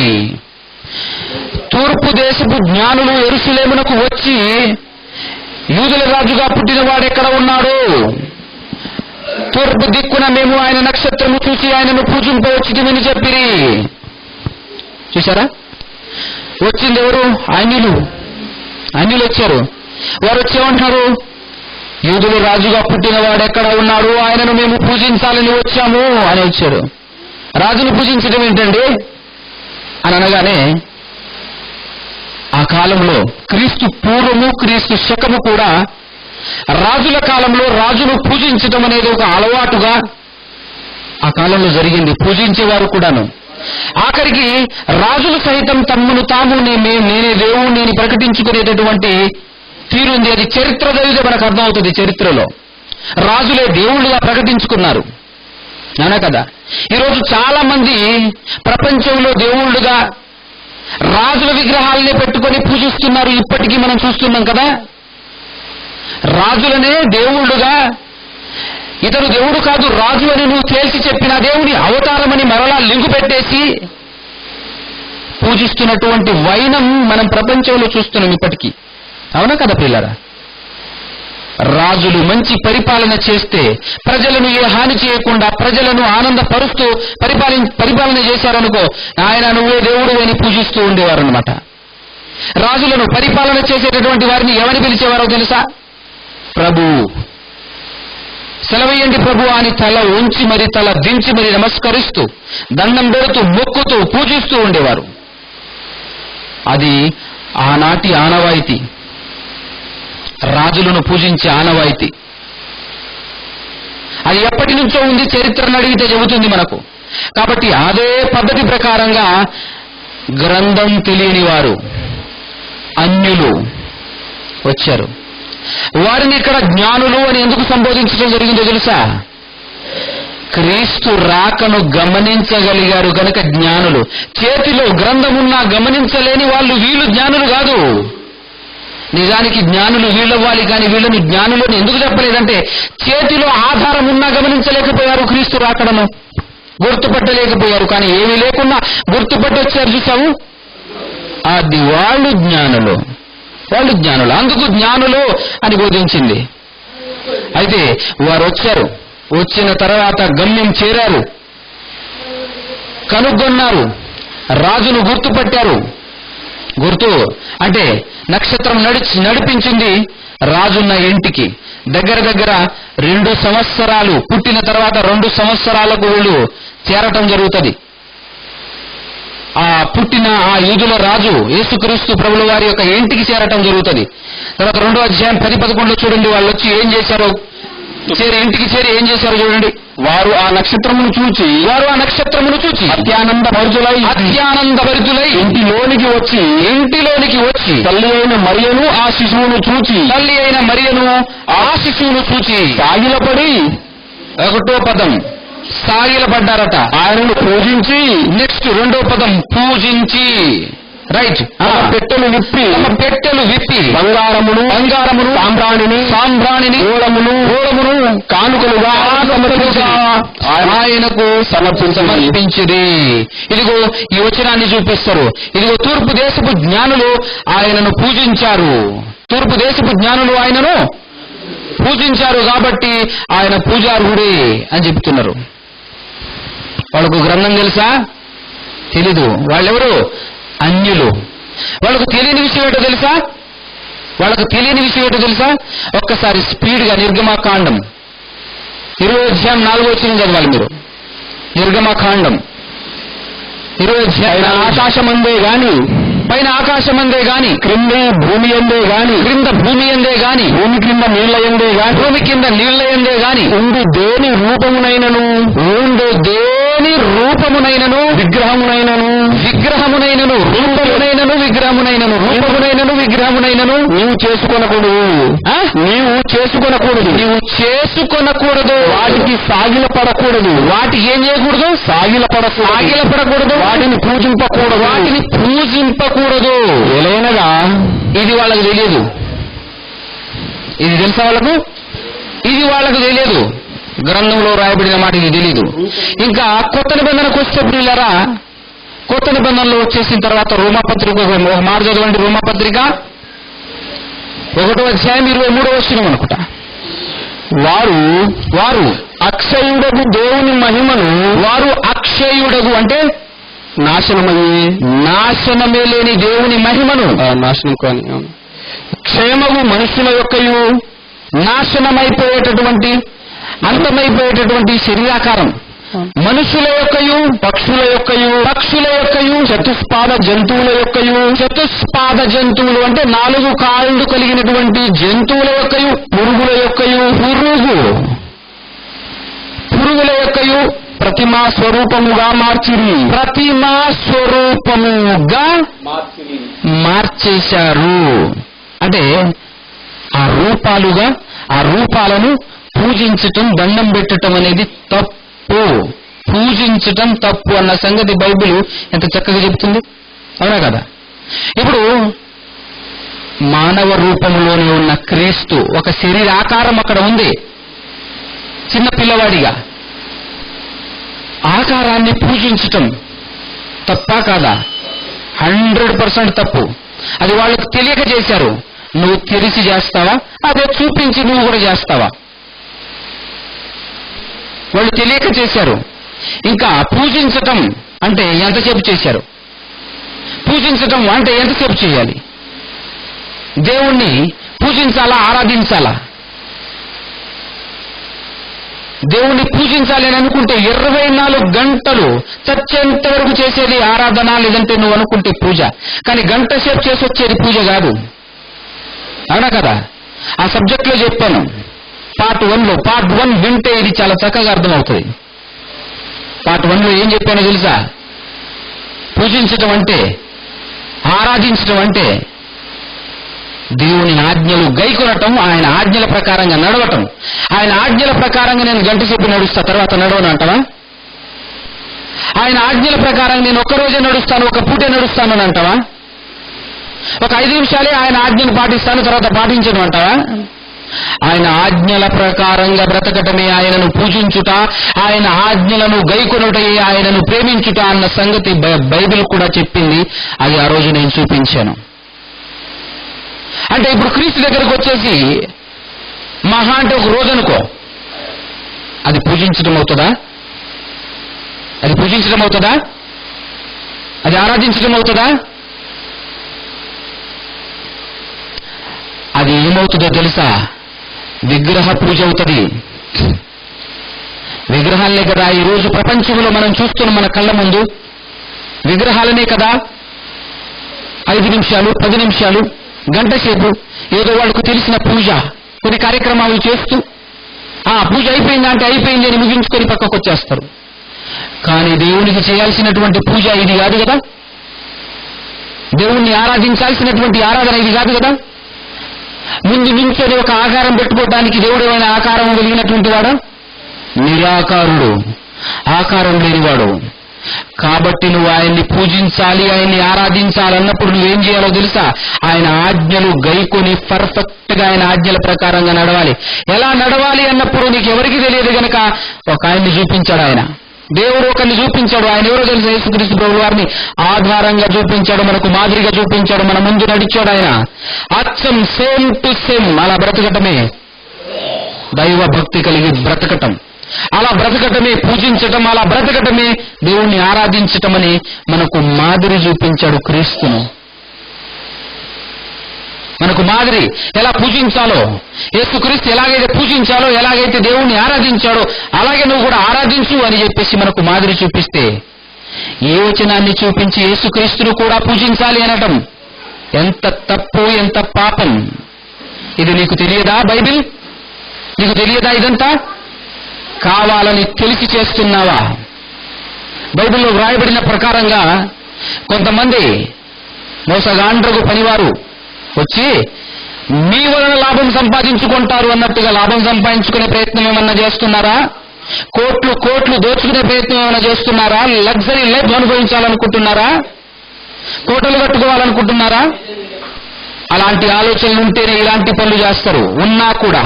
యూదుల రాజుగా పుట్టిన వాడెక్కడ ఉన్నాడు? తూర్పు దిక్కున మేము ఆయన నక్షత్రము చూసి ఆయనను పూజింపవచ్చితిమని చెప్పిరి. చూశారా? వచ్చింది ఎవరు? అన్యులు వచ్చారు. వారు వచ్చేమంటున్నారు, యూదుల రాజుగా పుట్టిన వాడు ఎక్కడ ఉన్నాడు, ఆయనను మేము పూజించాలని వచ్చాము అని వచ్చారు. రాజును పూజించడం ఏంటండి అని అనగానే, ఆ కాలంలో క్రీస్తు పూర్వము క్రీస్తు శకము కూడా రాజుల కాలంలో రాజును పూజించడం అనేది ఒక అలవాటుగా ఆ కాలంలో జరిగింది. పూజించేవారు కూడాను. ఆఖరికి రాజులు సైతం తమ్మును తాము నేనే దేవుణ్ణి నేను ప్రకటించుకునేటటువంటి తీరుంది. అది చరిత్ర చదివితే మనకు అర్థమవుతుంది. చరిత్రలో రాజులే దేవుళ్ళుగా ప్రకటించుకున్నారు. నానా కదా. ఈరోజు చాలా మంది ప్రపంచంలో దేవుళ్ళుగా రాజుల విగ్రహాలనే పెట్టుకొని పూజిస్తున్నారు. ఇప్పటికీ మనం చూస్తున్నాం కదా. రాజులనే దేవుళ్ళుగా, ఇతడు దేవుడు కాదు రాజు అని నువ్వు తేల్చి చెప్పిన దేవుని అవతారమని మరలా లింకు పెట్టేసి పూజిస్తున్నటువంటి వైనం మనం ప్రపంచంలో చూస్తున్నాం ఇప్పటికీ. అవునా కదా పిల్లరా? రాజులు మంచి పరిపాలన చేస్తే, ప్రజలను ఏ హాని చేయకుండా ప్రజలను ఆనందపరుస్తూ పరిపాలన చేశారనుకో, ఆయన నువ్వే దేవుడు అని పూజిస్తూ ఉండేవారు అనమాట. రాజులను పరిపాలన చేసేటటువంటి వారిని ఎవరిని పిలిచేవారో తెలుసా? ప్రభు. సెలవయ్యండి ప్రభు అని తల ఉంచి మరి తల దించి మరి నమస్కరిస్తూ దండం పెడుతూ మొక్కుతూ పూజిస్తూ ఉండేవారు. అది ఆనాటి ఆనవాయితీ, రాజులను పూజించే ఆనవాయితీ. అది ఎప్పటి నుంచో ఉంది. చరిత్రను అడిగితే చెబుతుంది మనకు. కాబట్టి అదే పద్ధతి ప్రకారంగా గ్రంథం తెలియని వారు, అన్యులు వచ్చారు. వారిని ఇక్కడ జ్ఞానులు అని ఎందుకు సంబోధించడం జరిగిందో తెలుసా? క్రీస్తు రాకను గమనించగలిగారు కనుక జ్ఞానులు. చేతిలో గ్రంథమున్నా గమనించలేని వాళ్ళు వీళ్ళు జ్ఞానులు కాదు. నిజానికి జ్ఞానులు వీళ్ళవ్వాలి, కానీ వీళ్ళని జ్ఞానులని ఎందుకు చెప్పలేదంటే, చేతిలో ఆధారం ఉన్నా గమనించలేకపోయారు. క్రీస్తు రాకడము గుర్తుపట్టలేకపోయారు. కానీ ఏమీ లేకున్నా గుర్తుపట్టి వచ్చారు. చూసావు? అది వాళ్ళు జ్ఞానులు. అందుకు జ్ఞానులు అని బోధించింది. అయితే వారు వచ్చారు. వచ్చిన తర్వాత గమ్యం చేరారు, కనుగొన్నారు, రాజును గుర్తుపట్టారు. గుర్తు అంటే నక్షత్రం నడిపించింది రాజున్న ఇంటికి. దగ్గర 2 సంవత్సరాలు పుట్టిన తర్వాత 2 సంవత్సరాలకు వీళ్ళు చేరటం జరుగుతుంది. ఆ పుట్టిన ఆ యూదుల రాజు యేసుక్రీస్తు ప్రభుల వారి యొక్క ఇంటికి చేరటం జరుగుతుంది. తర్వాత 2వ అధ్యాయం 10-11 చూడండి. వాళ్ళు వచ్చి ఏం చేశారో, ఇంటికి చేరి ఏం చేశారో చూడండి. వారు ఆ నక్షత్రమును చూచి అత్యానంద భరితులై ఇంటిలోనికి వచ్చి తల్లి అయిన మరియను ఆ శిశువును చూచి సాగిలపడి, 1వ పదం సాగిలపడ్డారట. ఆయనను పూజించి, నెక్స్ట్ 2వ పదం పూజించి, రైట్, పెట్టెలు విప్పి బంగారమును సాంబ్రాణిని గోళమును కానుకలుగా ఆయనకు సమర్పించిరి. ఇదిగో ఈ వచనాన్ని చూపిస్తారు. ఇదిగో తూర్పు దేశపు జ్ఞానులు ఆయనను పూజించారు. కాబట్టి ఆయన పూజార్హుడే అని చెప్తున్నారు. వాళ్ళకు గ్రంథం తెలుసా? తెలీదు. వాళ్ళెవరు? అన్యులు. వాళ్ళకు తెలియని విషయం ఏంటో తెలుసా? ఒక్కసారి స్పీడ్గా నిర్గమకాండం 20వ అధ్యాయం 4వ వచనం చదవాలి మీరు. నిర్గమకాండం 20వ అధ్యాయం. పైన ఆకాశమందే గాని క్రింద భూమి ఎందే గాని భూమి కింద నీళ్ల ఎందే గాని ఉండు దేని రూపమునైనను విగ్రహమునైనను నీవు చేసుకొనకూడదు. వాటికి సాగిలపడకూడదు. వాటికి ఏం చేయకూడదు? సాగిలపడకూడదు. వాటిని పూజింపకూడదు. ఎలైనగా ఇది వాళ్ళకి తెలియదు. ఇది తెలుసా వాళ్ళకు? ఇది వాళ్ళకు తెలియదు. గ్రంథంలో రాయబడిన మాట ఇది తెలియదు. ఇంకా కొత్త నిబంధనకు వస్తే ప్రియులారా, కొత్త నిబంధనలో వచ్చేసిన తర్వాత రోమాపత్రిక ఒక మాట చదవండి. రోమాపత్రిక 1వ అధ్యాయం 23వ వచనం అనుకుంటా. వారు అక్షయుడగు దేవుని మహిమను, వారు అక్షయుడగు అంటే నాశనమే లేని దేవుని మహిమను, నాశనం కాని క్షేమము మనుషుల యొక్కయు, నాశనమైపోయేటటువంటి అంతమైపోయేటటువంటి శరీరాకారం, మనుషుల యొక్కయు పక్షుల యొక్కయు చతుష్పాద జంతువులు అంటే 4 కాళ్ళు కలిగినటువంటి జంతువుల యొక్కయు, పురుగుల యొక్కయు ప్రతిమా స్వరూపముగా మార్చేశారు. అంటే ఆ రూపాలను పూజించటం, దండం పెట్టడం అనేది తప్పు. పూజించటం తప్పు అన్న సంగతి బైబిల్ ఎంత చక్కగా చెబుతుంది, అవునా కదా? ఇప్పుడు మానవ రూపంలోనే ఉన్న క్రీస్తు ఒక శరీరాకారం అక్కడ ఉంది, చిన్న పిల్లవాడిగా. ఆకారాన్ని పూజించటం తప్పా కాదా? 100% తప్పు. అది వాళ్ళకు తెలియక చేశారు. నువ్వు తెలిసి చేస్తావా? అదే చూపించి నువ్వు కూడా చేస్తావా? వాళ్ళు తెలియక చేశారు. ఇంకా పూజించటం అంటే ఎంతసేపు చేశారు? పూజించటం అంటే ఎంతసేపు చేయాలి? దేవుణ్ణి పూజించాలా, ఆరాధించాలా? దేవుణ్ణి పూజించాలి అని అనుకుంటే 24 గంటలు చచ్చేంత వరకు చేసేది ఆరాధన, లేదంటే నువ్వు అనుకుంటే పూజ. కానీ గంట సేపు చేసి వచ్చేది పూజ కాదు, అవునా కదా? ఆ సబ్జెక్ట్ లో చెప్పాను పార్ట్ 1 వింటే ఇది చాలా చక్కగా అర్థమవుతుంది. పార్ట్ 1లో ఏం చెప్పానో తెలుసా? పూజించటం అంటే, ఆరాధించటం అంటే దేవుని ఆజ్ఞలు గైకొనటం, ఆయన ఆజ్ఞల ప్రకారంగా నడవటం. ఆయన ఆజ్ఞల ప్రకారంగా నేను గంట సేపు నడుస్తా, తర్వాత నడవను అంటావా? ఆయన ఆజ్ఞల ప్రకారంగా నేను ఒక్కరోజే నడుస్తాను, ఒక పూటే నడుస్తాను అని అంటావా? ఒక 5 నిమిషాలే ఆయన ఆజ్ఞను పాటిస్తాను, తర్వాత పాటించను అంటావా? ఆయన ఆజ్ఞల ప్రకారంగా బ్రతకటమే ఆయనను పూజించుట, ఆయన ఆజ్ఞలను గైకొనుటయే ఆయనను ప్రేమించుట అన్న సంగతి బైబిల్ కూడా చెప్పింది. అది ఆ రోజు నేను చూపించాను. అంటే ఇప్పుడు క్రీస్తు దగ్గరకు వచ్చేసి మహా అంటే ఒక రోజు అనుకో, అది పూజించడం అవుతుందా? అది పూజించడం అవుతుందా? అది ఆరాధించడం అవుతుందా? అది ఏమవుతుందో తెలుసా? విగ్రహ పూజ అవుతుంది. విగ్రహాలనే కదా ఈరోజు ప్రపంచంలో మనం చూస్తున్నాం, మన కళ్ళ ముందు విగ్రహాలనే కదా. 5 నిమిషాలు, 10 నిమిషాలు, గంట సేపు ఏదో వాళ్ళకు తెలిసిన పూజ, కొన్ని కార్యక్రమాలు చేస్తూ ఆ పూజ అయిపోయిందా అంటే అయిపోయింది అని ముగించుకొని పక్కకు వచ్చేస్తారు. కానీ దేవునికి చేయాల్సినటువంటి పూజ ఇది కాదు కదా. దేవుణ్ణి ఆరాధించాల్సినటువంటి ఆరాధన ఇది కాదు కదా. ముందు నుంచొని ఒక ఆకారం పెట్టుకోవడానికి దేవుడు ఏమైనా ఆకారం కలిగినటువంటి వాడా? నిరాకారుడు, ఆకారం లేనివాడు. కాబట్టి నువ్వు ఆయన్ని పూజించాలి, ఆయన్ని ఆరాధించాలన్నప్పుడు నువ్వేం చేయాలో తెలుసా? ఆయన ఆజ్ఞలు గైకొని పర్ఫెక్ట్ గా ఆయన ఆజ్ఞల ప్రకారంగా నడవాలి. ఎలా నడవాలి అన్నప్పుడు నీకు ఎవరికి తెలియదు గనక ఒక ఆయన్ని చూపించాడు. ఆయన దేవుడు ఒకరిని చూపించాడు. ఆయన ఎవరో తెలుసు? యేసుక్రీస్తు ప్రభువు వారిని ఆధారంగా చూపించాడు, మనకు మాదిరిగా చూపించాడు, మన ముందు నడిచాడు. ఆయన అచ్చం సేమ్ టు సేమ్ అలా బ్రతకటమే దైవ భక్తి కలిగి బ్రతకటం. అలా బ్రతకటమే పూజించటం, అలా బ్రతకటమే దేవుణ్ణి ఆరాధించటం అని మనకు మాదిరి చూపించాడు క్రీస్తును. మనకు మాదిరి ఎలా పూజించాలో, యేసుక్రీస్తు ఎలాగైతే పూజించాలో, ఎలాగైతే దేవుణ్ణి ఆరాధించాడో అలాగే నువ్వు కూడా ఆరాధించు అని చెప్పేసి మనకు మాదిరి చూపిస్తే, ఏ వచనాన్ని చూపించి యేసుక్రీస్తును కూడా పూజించాలి అనటం ఎంత తప్పు, ఎంత పాపం. ఇది నీకు తెలియదా? బైబిల్ నీకు తెలియదా? ఇదంతా కావాలని తెలిసి చేస్తున్నావా? బైబిల్లో వ్రాయబడిన ప్రకారంగా కొంతమంది మోసగాండ్రకు పనివారు వచ్చి మీ వలన లాభం సంపాదించుకుంటారు అన్నట్టుగా లాభం సంపాదించుకునే ప్రయత్నం ఏమన్నా చేస్తున్నారా? కోట్లు కోట్లు దోచుకునే ప్రయత్నం ఏమైనా చేస్తున్నారా? లగ్జరీ లైఫ్ అనుభవించాలనుకుంటున్నారా? కోటలు కట్టుకోవాలనుకుంటున్నారా? అలాంటి ఆలోచనలు ఉంటేనే ఇలాంటి పనులు చేస్తారు. ఉన్నా కూడా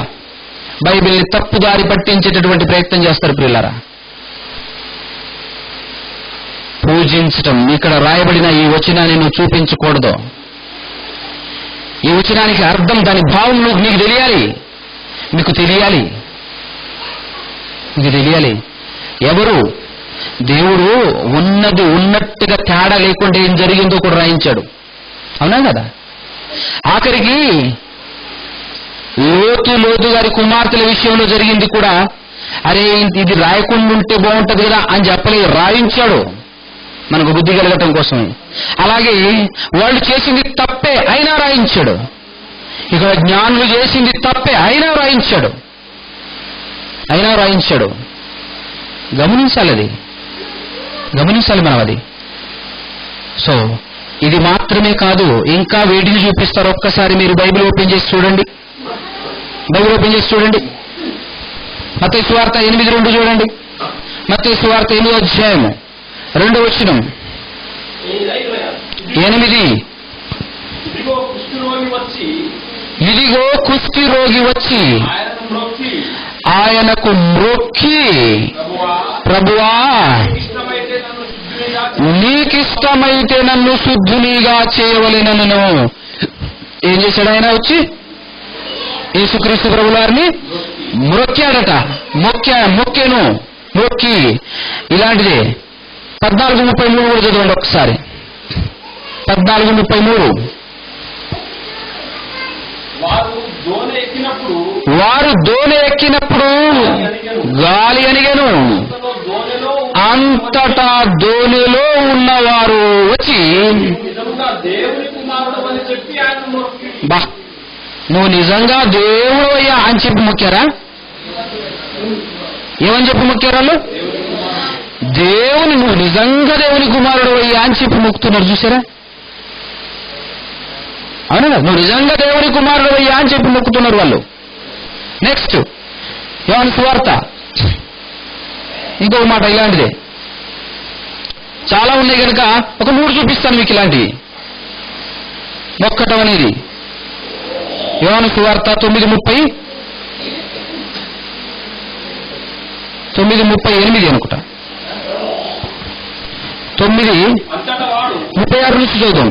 బైబిల్ని తప్పుదారి పట్టించేటటువంటి ప్రయత్నం చేస్తారు. ప్రియులారా, పూజించటం, ఇక్కడ రాయబడిన ఈ వచనాన్ని నువ్వు చూపించకూడదు. ఈ వచనానికి అర్థం, దాని భావం నీకు తెలియాలి. మీకు తెలియాలి. ఎవరు దేవుడు ఉన్నది ఉన్నట్టుగా తేడా లేకుండా ఏం జరిగిందో కూడా రాయించాడు. అవునా కదా? ఆఖరికి లోతు గారి కుమార్తెల విషయంలో జరిగింది కూడా, అరే ఇది రాయకుండా ఉంటే బాగుంటది కదా అని చెప్పలేదు, రాయించాడు మనకు బుద్ధి కలగటం కోసమే. అలాగే వాళ్ళు చేసింది తప్పే అయినా రాయించాడు. ఇక్కడ జ్ఞానులు చేసింది తప్పే అయినా రాయించాడు. గమనించాలి మనం అది. సో ఇది మాత్రమే కాదు, ఇంకా వేటిని చూపిస్తారు. ఒక్కసారి మీరు బైబిల్ ఓపెన్ చేసి చూడండి. మత్తయి సువార్త 8:2 చూడండి. మత్తయి సువార్త 8వ అధ్యాయము 2వ వచనం. 8 ఇదిగో కుష్టి రోగి వచ్చి ఆయనకు మ్రొక్కి, ప్రభువా నీకిష్టమైతే నన్ను శుద్ధునిగా చేయవలెనను. ఏం చేశాడు ఆయన? వచ్చి యేసుక్రీస్తు ప్రభువారిని మ్రొక్కాడట. మొక్కి ఇలాంటిదే. 14:33 కూడా చదవండి ఒకసారి. 14:33. వారు దోణి ఎక్కినప్పుడు గాలి అణిగెను. అంతటా దోణిలో ఉన్నవారు వచ్చి, బా నువ్వు నిజంగా దేవుడు అయ్యా అని చెప్పి మొక్కారా? ఏమని చెప్పి మొక్కారు వాళ్ళు? నువ్వు నిజంగా దేవుని కుమారుడు అయ్యా అని చెప్పి మొక్కుతున్నారు. చూసారా? అవునా? నువ్వు నిజంగా దేవుని కుమారుడు అయ్యా అని చెప్పి మొక్కుతున్నారు వాళ్ళు. నెక్స్ట్ యోహాను సువార్త ఇంకొక మాట ఇలాంటిదే. చాలా ఉన్నాయి కనుక ఒక 3 చూపిస్తాను మీకు ఇలాంటివి. మొక్కటం అనేది యోహాను సువార్త 9:38 అనుకుంటా. 9:36 నుంచి చదువుదాం.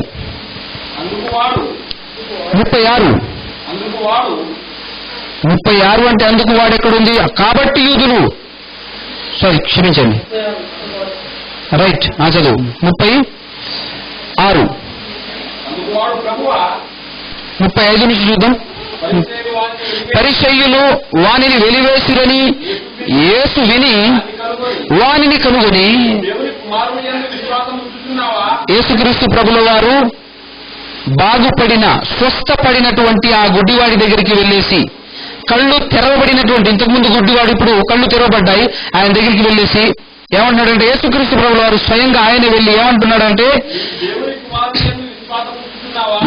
36 అంటే అందుకు వాడు ఎక్కడుంది? కాబట్టి యూదులు, క్షమించండి, రైట్, చదువు. 36 35 నుంచి చూద్దాం. పరిసయ్యులు వానిని వెలివేసిరని యేసు విని వానిని కనుగొని, యేసుక్రీస్తు ప్రభుల వారు బాగుపడిన స్వస్థపడినటువంటి ఆ గుడ్డివాడి దగ్గరికి వెళ్ళేసి, కళ్ళు తెరవబడినటువంటి, ఇంతకుముందు గుడ్డివాడు ఇప్పుడు కళ్ళు తెరవబడ్డాయి, ఆయన దగ్గరికి వెళ్ళేసి ఏమంటున్నాడంటే, యేసుక్రీస్తు ప్రభుల వారు స్వయంగా ఆయన వెళ్ళి ఏమంటున్నాడంటే,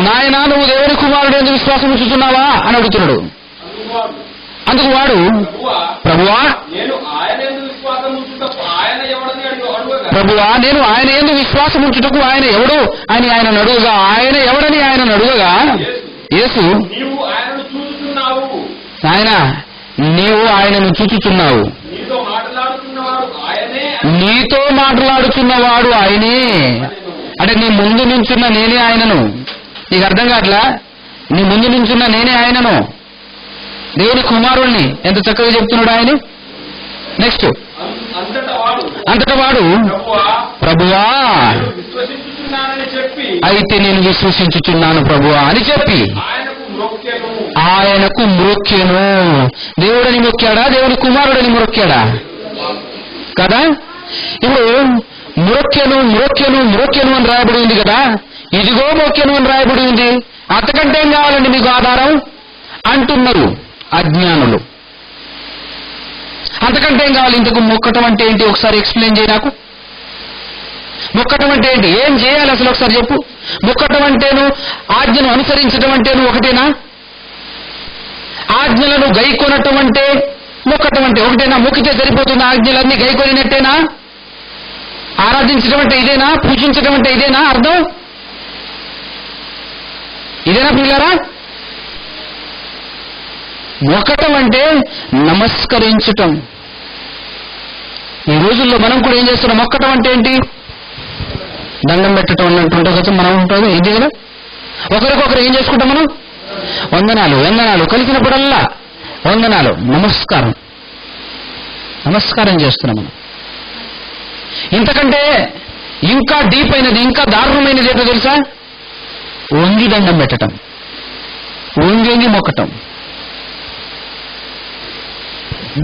నాయనా నువ్వు దేవుని కుమారుడు ఎందుకు విశ్వాసం ఉంచుతున్నావా అని అడుగుతున్నాడు. అందుకు వాడు, ప్రభువా నేను ఆయన యందు విశ్వాసం ఉంచుటకు ఆయన ఎవడు అని ఆయనను అడుగగా, ఆయన ఎవడని ఆయనను అడుగగా, యేసు ఆయన నీవు ఆయనను చూచుచున్నావు, నీతో మాట్లాడుతున్నవాడు ఆయనే. అంటే నీ ముందు నుంచున్న నేనే ఆయనను. నీకు అర్థం కావట్లా? నీ ముందు నుంచున్న నేనే ఆయనను, దేవుని కుమారుణ్ణి. ఎంత చక్కగా చెప్తున్నాడు ఆయన. నెక్స్ట్, అంతటా వాడు, ప్రభువా అయితే నేను విశ్వసించుచున్నాను ప్రభువా అని చెప్పి ఆయనకు మ్రొక్కెను. దేవుడని మొక్కాడా? దేవుని కుమారుడని మొక్కాడా? కదా. ఇప్పుడు మ్రొక్కెను అని రాయబడి ఉంది కదా. ఇదిగో మొక్కెను అని రాయబడి ఉంది. అంతకంటే ఏం కావాలండి మీకు ఆధారం అంటున్నారు అజ్ఞానులు. అంతకంటే ఏం కావాలి? ఇంతకు మొక్కటం అంటే ఏంటి ఒకసారి ఎక్స్ప్లెయిన్ చేయి నాకు. మొక్కటం అంటే ఏంటి? ఏం చేయాలి అసలు ఒకసారి చెప్పు. మొక్కటం అంటేను ఆజ్ఞను అనుసరించడం అంటేను ఒకటేనా? ఆజ్ఞలను గైకొనటం అంటే మొక్కటం అంటే ఒకటేనా? మొక్కితే సరిపోతుంది, ఆజ్ఞలన్నీ గైకొనినట్టేనా? ఆరాధించడం అంటే ఇదేనా? పూజించడం అంటే ఇదేనా అర్థం? ఇదేనా పిల్లరా? మొక్కటం అంటే నమస్కరించటం. ఈ రోజుల్లో మనం కూడా ఏం చేస్తున్నాం? మొక్కటం అంటే ఏంటి? దండం పెట్టడం అన్నట్టుంటే కొంచెం మనం ఉంటుంది ఇది కదా. ఒకరికొకరు ఏం చేసుకుంటాం మనం? వందనాలు వందనాలు, కలిసినప్పుడల్లా వందనాలు, నమస్కారం నమస్కారం చేస్తున్నాం మనం. ఇంతకంటే ఇంకా డీప్ అయినది, ఇంకా దారుణమైనది ఏంటో తెలుసా? వంగి దండం పెట్టడం, వంగి మొక్కటం.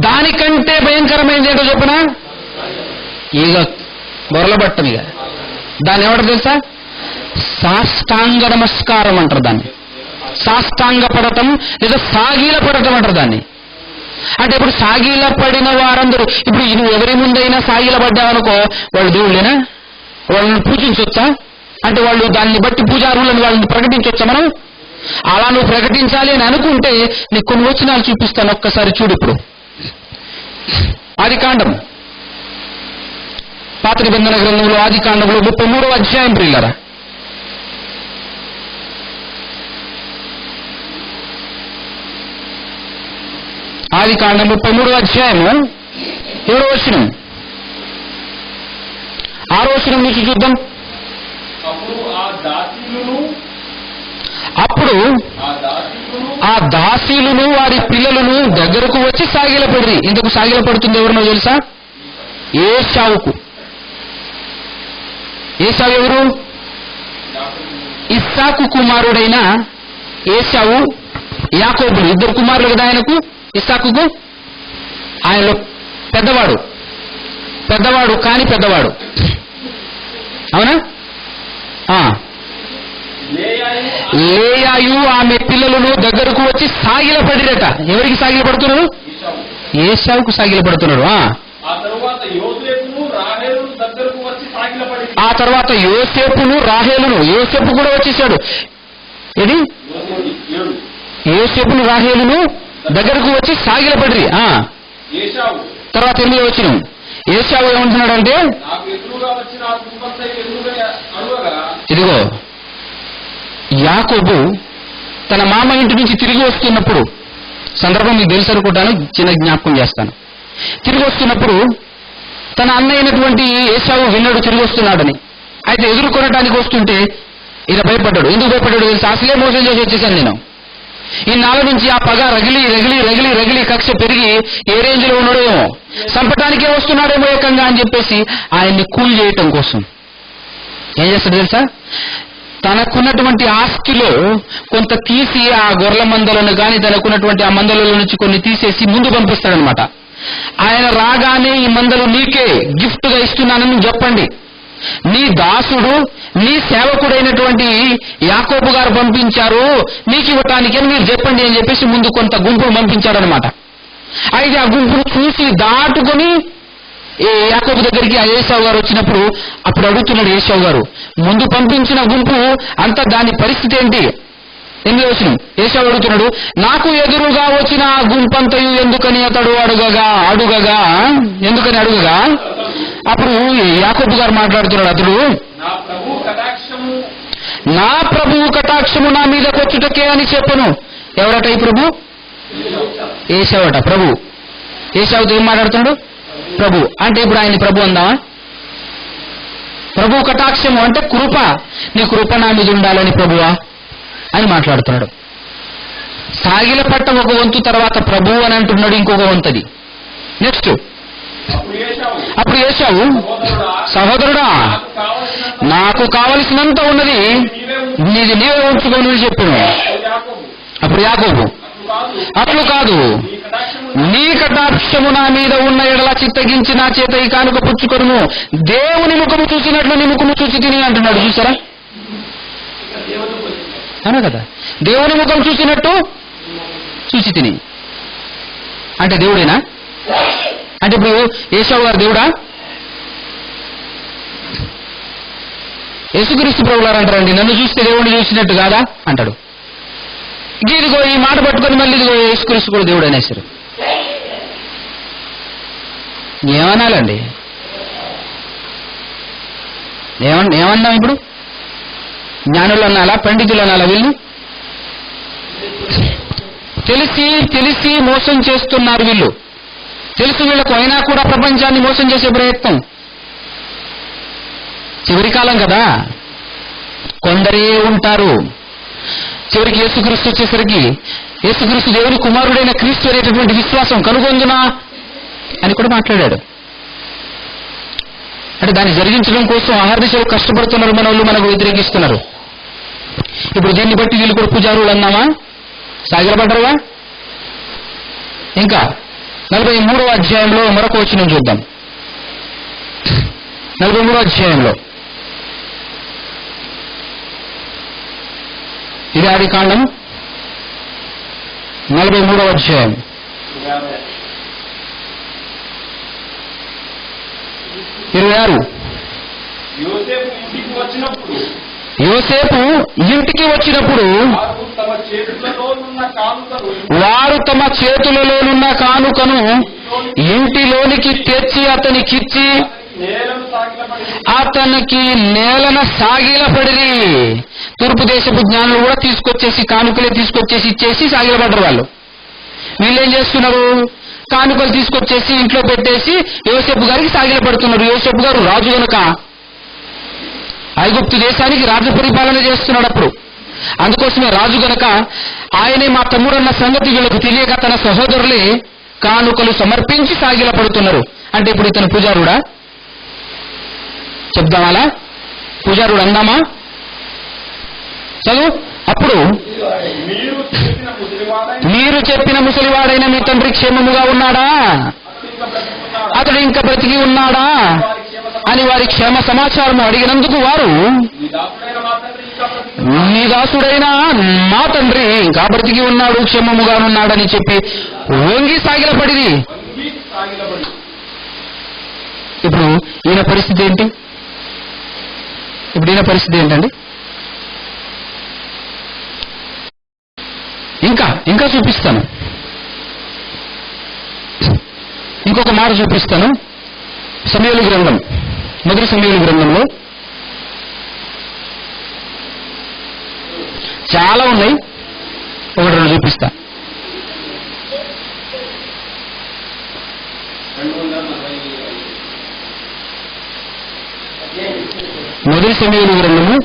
దానికంటే భయంకరమైనది ఏంటో చెప్పిన ఇక బొరలబట్టం. ఇక దాన్ని ఏమంటారు తెలుసా? సాష్టాంగ నమస్కారం అంటారు దాన్ని. సాష్టాంగ పడటం లేదా సాగిల పడటం అంటారు దాన్ని. అంటే ఇప్పుడు సాగిల పడిన వారందరూ, ఇప్పుడు నువ్వు ఎవరి ముందైనా సాగిల పడ్డావనుకో, వాళ్ళు దేవుళ్ళేనా? వాళ్ళని పూజించవచ్చా? అంటే వాళ్ళు దాన్ని బట్టి పూజారులను వాళ్ళని ప్రకటించవచ్చా మనం? అలా నువ్వు ప్రకటించాలి అని అనుకుంటే నీకు కొన్ని వచనాలు చూపిస్తాను, ఒక్కసారి చూడు. ఇప్పుడు ఆదికాండం, పాత నిబంధన గ్రంథంలో ఆదికాండంలో 33వ అధ్యాయం ప్రియులారా. ఆదికాండం 33వ అధ్యాయము 7వ వచనం, 6వ వచనం నుంచి చూద్దాం. అప్పుడు ఆ దాసీలును వారి పిల్లలను దగ్గరకు వచ్చి సాగిలపడి. ఇందుకు సాగిలపడుతుంది ఎవరినో తెలుసా? ఏశావుకు. ఏశావు ఎవరు? ఇస్సాకు కుమారుడైన ఏశావు, యాకోబు, ఇద్దరు కుమారులు కదా ఆయనకు. ఇస్సాకుకు ఆయనలో పెద్దవాడు కాని పెద్దవాడు, అవునా? లేయాయు ఆమె పిల్లలను దగ్గరకు వచ్చి సాగిలపడిరట. ఎవరికి సాగిలపడుతున్నారు? ఏశావుకు సాగిలపడుతున్నారు. ఆ తర్వాత యోసేపును రాహేలును, యోసేపు కూడా వచ్చేసాడు. ఇది యోసేపును రాహేలును దగ్గరకు వచ్చి సాగిలపడిరి. తర్వాత 8వ వచనం, ఏశావు ఏమంటున్నాడంటే, ఇదిగో యాకోబు తన మామ ఇంటి నుంచి తిరిగి వస్తున్నప్పుడు, సందర్భం మీకు తెలుసు అనుకుంటాను, చిన్న జ్ఞాపకం చేస్తాను. తిరిగి వస్తున్నప్పుడు తన అన్న అయినటువంటి ఏశావు విన్నాడు తిరిగి వస్తున్నాడని. అయితే ఎదుర్కొనడానికి వస్తుంటే ఈయన భయపడ్డాడు. ఎందుకు భయపడ్డాడు తెలుసు? అసలే మోసం చేసి వచ్చేసాను నేను. ఈ నాల నుంచి ఆ పగ రగిలి కక్ష పెరిగి ఏ రేంజ్ లో ఉన్నాడేమో, చంపటానికే వస్తున్నాడేమో ఏకంగా అని చెప్పేసి ఆయన్ని కూల్ చేయటం కోసం ఏం చేస్తాడు తెలుసా? తనకున్నటువంటి ఆస్తిలో కొంత తీసి ఆ గొర్రెల మందలను కానీ తనకున్నటువంటి ఆ మందలలో నుంచి కొన్ని తీసేసి ముందు పంపిస్తాడనమాట. ఆయన రాగానే ఈ మందలు నీకే గిఫ్ట్ గా ఇస్తున్నానని చెప్పండి, నీ దాసుడు నీ సేవకుడైనటువంటి యాకోబు గారు పంపించారు నీకు ఇవ్వటానికి అని మీరు చెప్పండి అని చెప్పేసి ముందు కొంత గుంపును పంపించాడనమాట. అయితే ఆ గుంపును చూసి దాటుకొని యాకోబు దగ్గరికి ఆ ఏశావు గారు వచ్చినప్పుడు అప్పుడు అడుగుతున్నాడు ఏశావు గారు, ముందు పంపించిన గుంపు అంతా దాని పరిస్థితి ఏంటి? 8వ వచనం, ఏశావు అడుగుతున్నాడు, నాకు ఎదురుగా వచ్చిన ఆ గుంపంతయు ఎందుకని అతడు అడుగగా అప్పుడు యాకోబు గారు మాట్లాడుతున్నాడు, అతడు నా ప్రభువు కటాక్షము నా మీదకి వచ్చుటకే అని చెప్పను. ఎవరట ఈ ప్రభు? ఏశావట. ప్రభు. ఏశావుతో ఏం మాట్లాడుతున్నాడు? ప్రభు. అంటే ఇప్పుడు ఆయన ప్రభు అందామా? ప్రభు కటాక్షము అంటే కృప, నీ కృప నా మీద ఉండాలని ప్రభువా అని మాట్లాడుతున్నాడు. సాగిల పట్ట ఒక వంతు, తర్వాత ప్రభు అని అంటున్నాడు ఇంకొక వంతది. నెక్స్ట్, అప్పుడు ఏశావు, సహోదరుడా నాకు కావలసినంత ఉన్నది నీది నీవే ఉంచుకొని చెప్పాను. అప్పుడు యాకోబు, అట్లు కాదు, నీ కటాక్షము నా మీద ఉన్న ఎడల చిత్తగించి నా చేత ఈ కానుక పుచ్చుకొనుము, దేవుని ముఖము చూసినట్లు నీ ముఖము చూసి తిని అంటున్నాడు. చూసారా? అనా కదా, దేవుని ముఖం చూసినట్టు చూసి తిని అంటే దేవుడేనా? అంటే ఇప్పుడు ఏశావు గారు దేవుడా? యేసుక్రీస్తు ప్రభువులారు అంటారండి, నన్ను చూస్తే దేవుడిని చూసినట్టు కాదా అంటాడు. ఇదిగో ఈ మాట పట్టుకొని మళ్ళీ ఇదిగో యేసుక్రీస్తు కూడా దేవుడు అనేసారు. ఏమనాలండి? ఏమన్నాం ఇప్పుడు? జ్ఞానులు అనాలా, పండితులు అనాలా? వీళ్ళు తెలిసి తెలిసి మోసం చేస్తున్నారు వీళ్ళు. తెలుసు వీళ్ళకు, అయినా కూడా ప్రపంచాన్ని మోసం చేసే ప్రయత్నం. చివరి కాలం కదా, కొందరే ఉంటారు. చివరికి యేసుక్రీస్తు వచ్చేసరికి యేసుక్రీస్తు దేవుని కుమారుడైన క్రీస్తు అనేటటువంటి విశ్వాసం కనుగొందునా అని కూడా మాట్లాడాడు. అంటే దాన్ని జరిగించడం కోసం ఆహారదిశలు కష్టపడుతున్నారు మన వాళ్ళు, మనకు వ్యతిరేకిస్తున్నారు. ఇప్పుడు దీన్ని బట్టి వీళ్ళు కూడా పూజారులు అన్నామా? సాగిలపడ్డరుగా. ఇంకా 43వ అధ్యాయంలో మరొక వచనం చూద్దాం. 43వ అధ్యాయంలో, ఇది ఆదికాండం 43వ అధ్యాయం 26. యోసేపు ఇంటికి వచ్చినప్పుడు వారు తమ చేతులలోనున్న కానుకను ఇంటిలోనికి తెచ్చి అతనికిచ్చి అతనికి నేలన సాగిలపడిరి. తూర్పు దేశపు జ్ఞానులు కూడా తీసుకొచ్చేసి కానుకలే తీసుకొచ్చేసి ఇచ్చేసి సాగిలపడ్డరు వాళ్ళు. వీళ్ళేం చేస్తున్నారు? కానుకలు తీసుకొచ్చేసి ఇంట్లో పెట్టేసి యోసేపు గారికి సాగిలపడుతున్నారు. యోసేపు గారు రాజు గనుక ఐగుప్తు దేశానికి రాజు పరిపాలన చేస్తున్నాడు అప్పుడు. అందుకోసమే రాజు గనక ఆయనే మా తమ్ముడు అన్న సంగతి వీళ్ళకు తెలియక తన సహోదరులే కానుకలు సమర్పించి సాగిలపడుతున్నారు. అంటే ఇప్పుడు ఇతను పూజారుడా? చెప్దామా అలా? పూజారుడు అందామా? చదువు. అప్పుడు మీరు చెప్పిన ముసలివాడైన మీ తండ్రి క్షేమముగా ఉన్నాడా, అతడు ఇంకా బ్రతికి ఉన్నాడా అని వారి క్షేమ సమాచారం అడిగినందుకు వారు, నీ దాసుడైన మా తండ్రి ఇంకా బ్రతికి ఉన్నాడు, క్షేమముగానున్నాడని చెప్పి వంగి సాగిలపడిది. ఇప్పుడు ఈయన పరిస్థితి ఏంటి? ఏంటండి? ఇంకా చూపిస్తాను. ఇంకొక మాట చూపిస్తాను. సమూయేలు గ్రంథం, మొదటి సమూయేలు గ్రంథంలో చాలా ఉన్నాయి, ఒకటి రెండు చూపిస్తా. మొదటి సమూయేలు గ్రంథము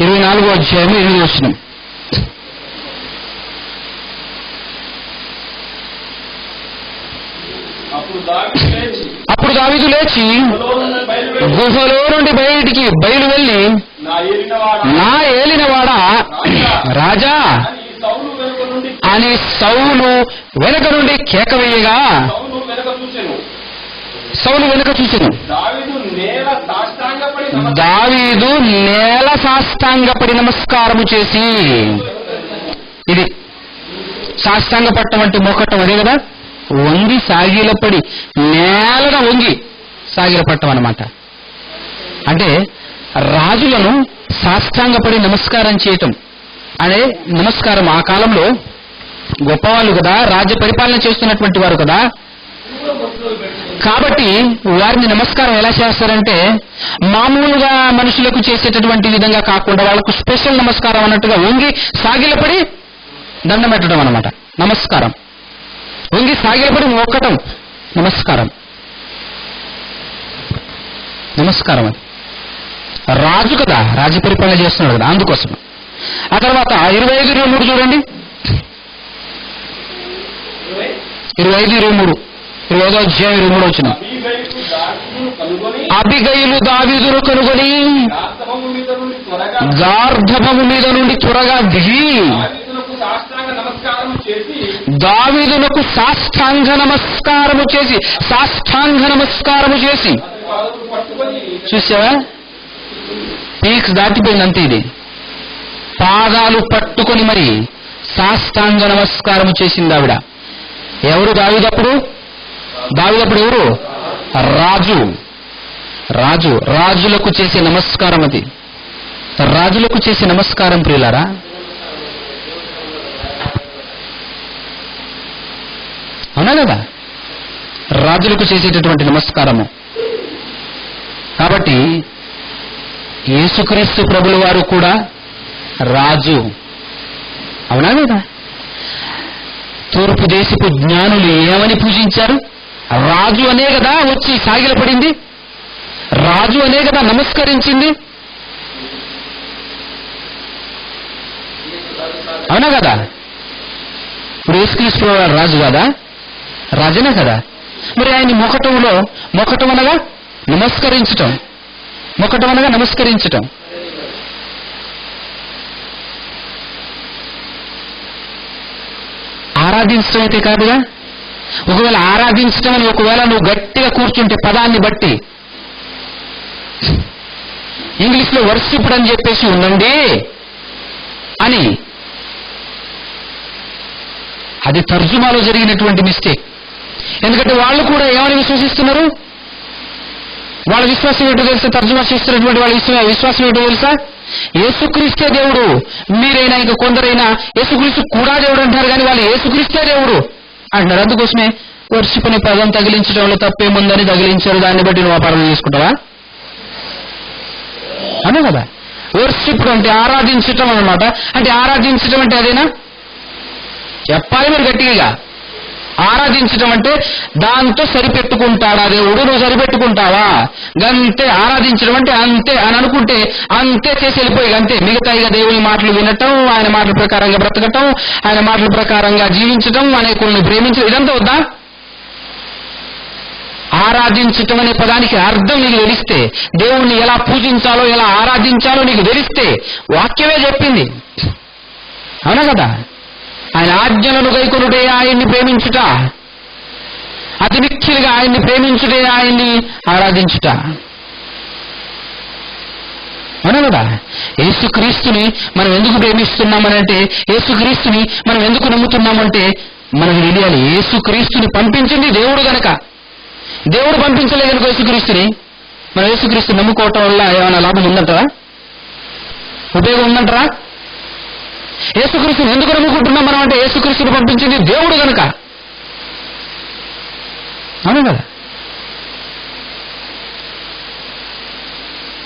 24వ అధ్యాయము 8వ వచనం. అప్పుడు దావీదు లేచి గుహలో నుండి బయటికి బయలు వెళ్ళి, నా ఏలినవాడా రాజా అని సౌలు వెనక నుండి కేక వేయగా సౌలు వెనుక చూసెను. దావీదు నేల సాష్టాంగపడి నమస్కారము చేసి, ఇది సాష్టాంగపట్టం అంటే మొక్కటం అదే కదా, వంగి సాగిలపడి నేలన వంగి సాగిలపట్టం అన్నమాట. అంటే రాజులను సాష్టాంగపడి నమస్కారం చేయటం అనే నమస్కారం ఆ కాలంలో గొప్పవాళ్ళు కదా, రాజ్య పరిపాలన చేస్తున్నటువంటి వారు కదా. కాబట్టి వారిని నమస్కారం ఎలా చేస్తారంటే మామూలుగా మనుషులకు చేసేటటువంటి విధంగా కాకుండా వాళ్ళకు స్పెషల్ నమస్కారం అన్నట్టుగా వంగి సాగిలపడి దండం పెట్టడం అన్నమాట నమస్కారం. వంగి సాగిలపడి మొక్కటం నమస్కారం. నమస్కారం అది రాజు కదా, రాజ్య పరిపాలన చేస్తున్నాడు కదా, అందుకోసం. ఆ తర్వాత 25-23 చూడండి. 25-23 25వ అధ్యాయం 23వ వచనం. అబిగయిలు దావీదును కనుగొని గార్ధబము మీద నుండి త్వరగా దిగి దావీదునకు సాష్టాంగ నమస్కారము చేసి చూసావా, పీక్స్ దాటిపోయింది అంతే. ఇది పాదాలు పట్టుకొని మరి సాష్టాంగ నమస్కారము చేసింది ఆవిడ. ఎవరు? దావీదప్పుడు ఎవరు? రాజులకు చేసే నమస్కారం అది. రాజులకు చేసే నమస్కారం ప్రియులారా. అవునా కదా, రాజులకు చేసేటటువంటి నమస్కారము. కాబట్టి యేసుక్రీస్తు ప్రభుల వారు కూడా రాజు. అవునా కదా. తూర్పు దేశపు జ్ఞానులు ఏమని పూజించారు? రాజు అనే కదా వచ్చి సాగిలపడింది, రాజు అనే కదా నమస్కరించింది. అవునా కదా? ఇప్పుడు యేసుక్రీస్తు రాజు కదా, రాజనే కదా. మరి ఆయన మొకటం అనగా నమస్కరించటం, మొకటం అనగా నమస్కరించటం. ఆరాధించడం అయితే కాదుగా. ఒకవేళ ఆరాధించడం అని ఒకవేళ నువ్వు గట్టిగా కూర్చుంటే పదాన్ని బట్టి, ఇంగ్లీష్లో వర్షిప్డ్ అని చెప్పేసి ఉండండి అని, అది తర్జుమాలో జరిగినటువంటి మిస్టేక్. ఎందుకంటే వాళ్ళు కూడా ఏమని విశ్వసిస్తున్నారు? వాళ్ళ విశ్వాసం ఏంటో తెలుసా? తర్జుమా చేస్తున్నటువంటి వాళ్ళ విశ్వాసం ఏంటో తెలుసా? యేసుక్రీస్తే దేవుడు. మీరైనా ఇంకా కొందరైనా యేసుక్రీస్తు కూడా దేవుడు అంటారు, కానీ వాళ్ళు యేసుక్రీస్తే దేవుడు అంటున్నారు. అందుకోసమే వర్షిప్ అనే పదం తగిలించడంలో తప్పేముందని తగిలించారు. దాన్ని బట్టి నువ్వు అపార్థం చేసుకుంటావా? అనే కదా వర్షిప్ అంటే ఆరాధించటం అన్నమాట. అంటే ఆరాధించటం అంటే అదేనా? చెప్పాలి మీరు గట్టిగా. ఆరాధించటం అంటే దాంతో సరిపెట్టుకుంటాడా దేవుడు? నువ్వు సరిపెట్టుకుంటావా? గంతే. ఆరాధించడం అంటే అంతే అని అనుకుంటే అంతే చేసి వెళ్ళిపోయి అంతే. మిగతా ఇక దేవుని మాటలు వినటం, ఆయన మాటల ప్రకారంగా బ్రతకటం, ఆయన మాటల ప్రకారంగా జీవించటం, అనేకుల్ని ప్రేమించడం, ఇదంతా వద్దా? ఆరాధించటం అనే పదానికి అర్థం నీకు తెలిస్తే, దేవుణ్ణి ఎలా పూజించాలో ఎలా ఆరాధించాలో నీకు తెలిస్తే వాక్యమే చెప్పింది. అవునా కదా? ఆయన ఆజ్ఞలను గైకొనుటే ఆయన్ని ప్రేమించుట, అతి మిక్కిలిగా ఆయన్ని ప్రేమించుటే ఆయన్ని ఆరాధించుట. అవునా కదా? యేసుక్రీస్తుని మనం ఎందుకు ప్రేమిస్తున్నామనంటే, యేసుక్రీస్తుని మనం ఎందుకు నమ్ముతున్నామంటే మనకు తెలియాలి. యేసుక్రీస్తుని పంపించింది దేవుడు గనక. దేవుడు పంపించలేదు కనుక యేసుక్రీస్తుని మనం యేసుక్రీస్తుని నమ్ముకోవటం వల్ల ఏమైనా లాభం ఉందంటారా? ఉపయోగం ఉందంటారా? యేసుక్రీస్తుని ఎందుకు నమ్ముకుంటున్నాం మనం అంటే యేసుక్రీస్తుని పంపించింది దేవుడు గనక. అవును కదా?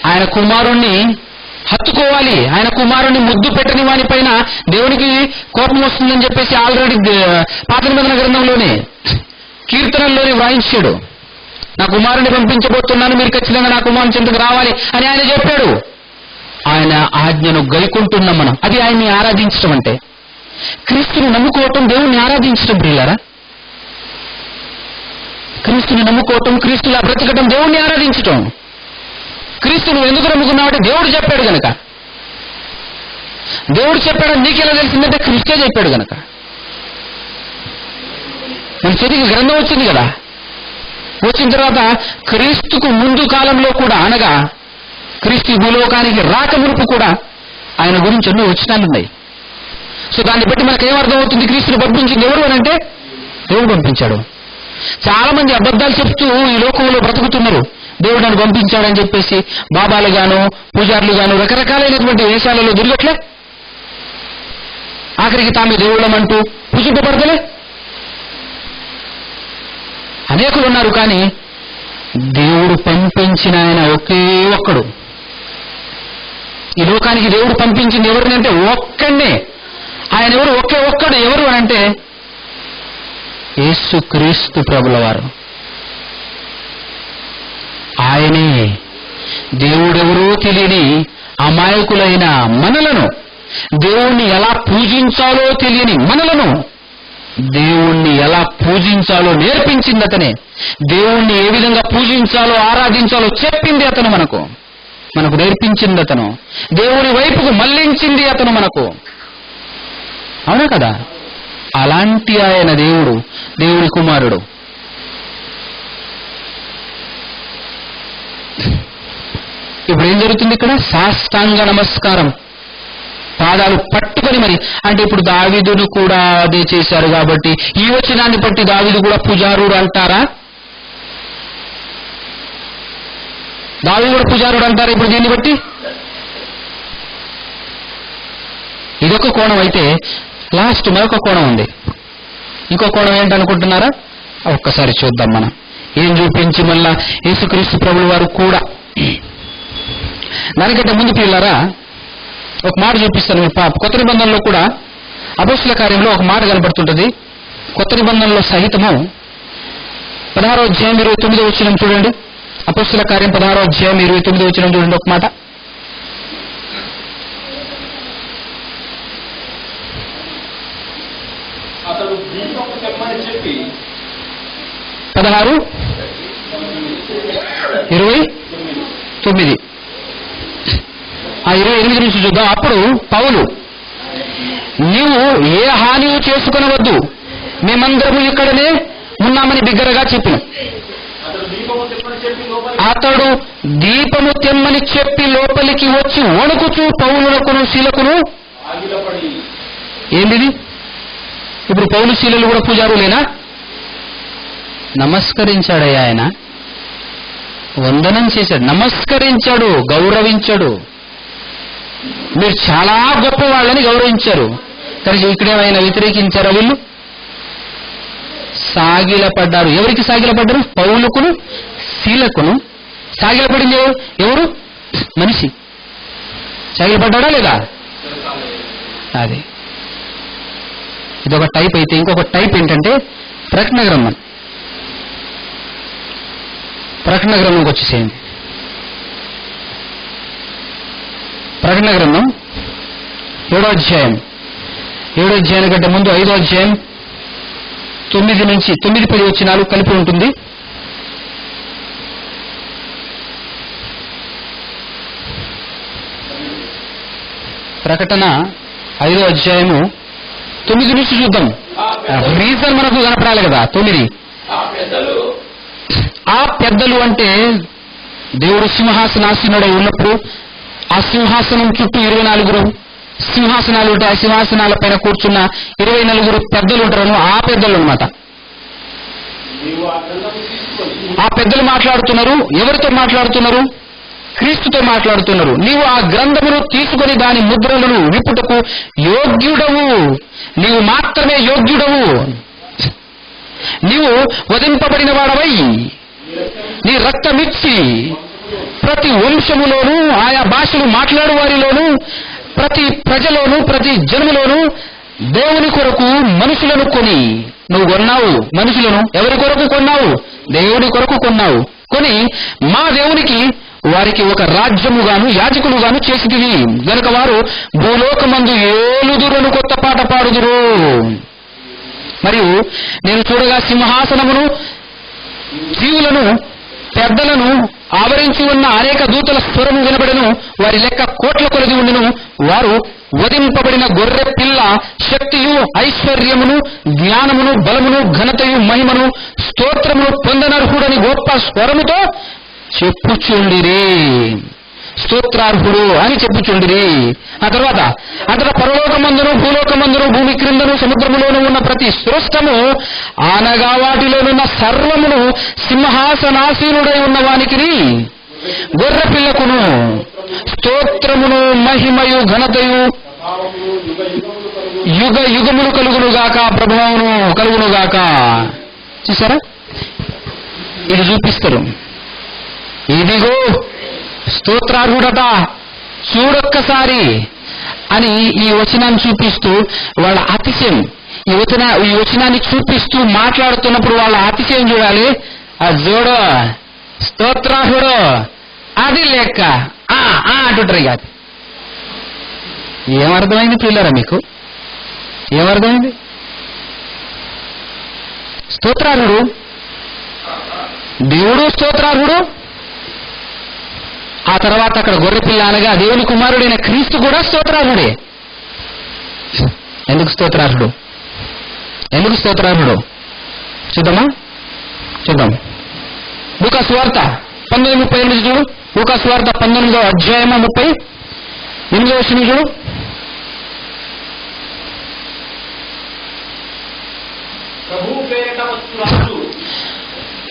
ఆయన కుమారుణ్ణి హత్తుకోవాలి, ఆయన కుమారుణ్ణి ముద్దు పెట్టని వాని పైన దేవునికి కోపం వస్తుందని చెప్పేసి ఆల్రెడీ పాత నిబంధన గ్రంథంలోనే కీర్తనల్లోనే వ్రాయించాడు. నా కుమారుని పంపించబోతున్నాను, మీరు ఖచ్చితంగా నా కుమారుని చెంతకు రావాలి అని ఆయన చెప్పాడు. ఆయన ఆజ్ఞను గైకుంటున్నాం మనం. అది ఆయన్ని ఆరాధించడం అంటే. క్రీస్తుని నమ్ముకోవటం దేవుణ్ణి ఆరాధించడం ప్రియులారా. క్రీస్తుని నమ్ముకోవటం, క్రీస్తులా బ్రతకటం దేవుణ్ణి ఆరాధించటం. క్రీస్తును ఎందుకు నమ్ముకున్నావంటే దేవుడు చెప్పాడు గనక. దేవుడు చెప్పాడని నీకెలా తెలిసిందంటే క్రీస్తే చెప్పాడు గనక. మన చేతికి గ్రంథం వచ్చింది కదా. వచ్చిన తర్వాత క్రీస్తుకు ముందు కాలంలో కూడా, అనగా క్రీస్తు భూలోకానికి రాక మునుపు కూడా ఆయన గురించి ఎన్నో వచనాలున్నాయి. సో దాన్ని బట్టి మనకు ఏమర్థం అవుతుంది? క్రీస్తుని పంపించింది ఎవరు అని అంటే దేవుడు పంపించాడు. చాలా మంది అబద్ధాలు చెప్తూ ఈ లోకంలో బ్రతుకుతున్నారు. దేవుడు నన్ను పంపించాడని చెప్పేసి బాబాలు గాను పూజారులు గాను రకరకాలైనటువంటి వేషాలలో తిరగట్లే. ఆఖరికి తామే దేవుళ్ళమంటూ పూజింపబడతలే. అనేకులు ఉన్నారు, కానీ దేవుడు పంపించిన ఆయన ఒకే ఒక్కడు. ఈ లోకానికి దేవుడు పంపించింది ఎవరినంటే ఒక్కడే. ఆయన ఎవరు? ఒకే ఒక్కడు. ఎవరు అని అంటే యేసుక్రీస్తు ప్రభుల వారు. ఆయనే దేవుడెవరో తెలియని అమాయకులైన మనలను, దేవుణ్ణి ఎలా పూజించాలో తెలియని మనలను దేవుణ్ణి ఎలా పూజించాలో నేర్పించింది అతనే. దేవుణ్ణి ఏ విధంగా పూజించాలో ఆరాధించాలో చెప్పింది అతను మనకు నేర్పించింది అతను. దేవుని వైపుకు మళ్లించింది అతను మనకు. అవునా కదా? అలాంటి ఆయన దేవుడు, దేవుని కుమారుడు. ఇప్పుడు ఏం జరుగుతుంది ఇక్కడ? సాష్టాంగ నమస్కారం, పాదాలు పట్టుకొని మరి. అంటే ఇప్పుడు దావీదును కూడా అదే చేశారు కాబట్టి ఈ వచనాన్ని బట్టి దావీదు కూడా పూజారుడు అంటారా? దావీదు కూడా పూజారుడు అంటారా ఇప్పుడు దీన్ని బట్టి? ఇదొక కోణం అయితే లాస్ట్ మరొక కోణం ఉంది. ఇంకో కోణం ఏంటనుకుంటున్నారా? ఒక్కసారి చూద్దాం. మనం ఏం చూపించి మళ్ళా యేసుక్రీస్తు ప్రభుల వారు కూడా. దానికంటే ముందు పిల్లరా ఒక మాట చూపిస్తాను. కొత్త నిబంధనలో కూడా అపొస్తలుల కార్యంలో ఒక మాట కనబడుతుంటది. కొత్త నిబంధనలో సహితము 16వ అధ్యాయం 29వ వచనం చూడండి. అపొస్తలుల కార్యం 16వ అధ్యాయం 29వ వచనం చూడండి ఒక మాట. అతడు దీపము తెమ్మని చెప్పి 16:29 ఆ 28 నుంచి చూద్దాం. అప్పుడు పౌలు, నీవు ఏ హాని చేసుకునవద్దు, మేమందరము ఇక్కడనే ఉన్నామని బిగ్గరగా చెప్పిన. అతడు దీపము తెమ్మని చెప్పి లోపలికి వచ్చి వణుకుచూ పౌలునకును శీలకును ఏంటిది? ఇప్పుడు పౌలు శీలలు కూడా పూజారులేనా? నమస్కరించాడయ్యా ఆయన, వందనం చేశాడు, నమస్కరించాడు, గౌరవించాడు. మీరు చాలా గొప్ప వాళ్ళని గౌరవించారు, కానీ ఇక్కడేమైనా వ్యతిరేకించారా? వీళ్ళు సాగిలపడ్డారు. ఎవరికి సాగిలపడ్డారు? పౌలుకును శీలకును. సాగిలపడింది ఎవరు? మనిషి. సాగిలపడ్డా లేదా? అది ఇదొక టైప్ అయితే, ఇంకొక టైప్ ఏంటంటే ప్రకటన గ్రంథం. ప్రకటన గ్రంథంకి వచ్చేసేయండి. ప్రకటన గ్రంథం 7వ అధ్యాయం. 7వ అధ్యాయం కంటే ముందు 5వ అధ్యాయం 9 నుంచి 9-10 వచనాలు కలిపి ఉంటుంది. ప్రకటన 5వ అధ్యాయము 9 నుంచి చూద్దాం. రీజన్ మనకు కనపడాలి కదా. 9 ఆ పెద్దలు అంటే దేవుడు సింహాసనాసీనుడై ఉన్నప్పుడు ఆ సింహాసనం చుట్టూ 24 సింహాసనాలు ఉంటాయి. ఆ సింహాసనాల పైన కూర్చున్న 24 పెద్దలు ఉంటారు. ఆ పెద్దలు అన్నమాట. ఆ పెద్దలు మాట్లాడుతున్నారు. ఎవరితో మాట్లాడుతున్నారు? క్రీస్తుతో మాట్లాడుతున్నారు. నీవు ఆ గ్రంథమును తీసుకొని దాని ముద్రలను విప్పుటకు యోగ్యుడవు, నీవు మాత్రమే యోగ్యుడవు. నీవు వధింపబడిన వాడవై నీ రక్తమిచ్చి ప్రతి వంశములోను, ఆయా భాషలు మాట్లాడు వారిలోను, ప్రతి ప్రజలోను, ప్రతి జనములోను దేవుని కొరకు మనుషులను కొని నువ్వు కొన్నావు. మనుషులను ఎవరి కొరకు కొన్నావు? దేవుని కొరకు కొన్నావు. కొని మా దేవునికి వారికి ఒక రాజ్యముగాను యాజకులుగాను చేసితివి గనుక వారు భూలోకమందు ఏలుదురను కొత్త పాట పాడుదురు. మరియు నేను చూడగా సింహాసనమును, జీవులను, పెద్దలను ఆవరించి ఉన్న అనేక దూతల స్వరము వినబడెను. వారి లెక్క కోట్ల కొలది ఉండెను. వారు వధింపబడిన గొర్రె పిల్ల శక్తియు, ఐశ్వర్యమును, జ్ఞానమును, బలమును, ఘనతయు, మహిమను, స్తోత్రమును పొందనర్హుడని గొప్ప స్వరముతో చెప్పుచుండిరి. స్తోత్రార్హుడు అని చెప్పుచుండిరి. ఆ తర్వాత అంతటా పరలోకమందును, భూలోకమందును, భూమి క్రిందను, సముద్రములోను ఉన్న ప్రతి సృష్టము అనగా వాటిలోనున్న సర్వమును సింహాసనాసీనుడై ఉన్న వానికి గొర్రె పిల్లకును స్తోత్రమును, మహిమయు, ఘనతయు యుగ యుగములు కలుగునుగాక, ప్రభావమును కలుగునుగాక. చూసారా? ఇది చూపిస్తారు. ఇదిగో స్తోత్రార్హుడట, చూడొక్కసారి అని ఈ వచనాన్ని చూపిస్తూ వాళ్ళ అతిశయం, ఈ వచనాన్ని చూపిస్తూ మాట్లాడుతున్నప్పుడు వాళ్ళ అతిశయం చూడాలి. ఆ జోడు స్తోత్రార్హుడు అది లెక్క అంటుంటారు. ఇక ఏమర్థమైంది పిల్లరా? మీకు ఏమర్థమైంది? స్తోత్రార్హుడు దేవుడు, స్తోత్రార్హుడు. ఆ తర్వాత అక్కడ గొర్రెపిల్ల అనగా దేవుని కుమారుడైన క్రీస్తు కూడా స్తోత్రార్హుడే. ఎందుకు స్తోత్రార్హుడు? ఎందుకు స్తోత్రార్హుడు? చూద్దామా? చూద్దాం. లూకా సువార్త 19:38 చూడు. లూకా సువార్త 19వ అధ్యాయం 38వ వచనం చూడు.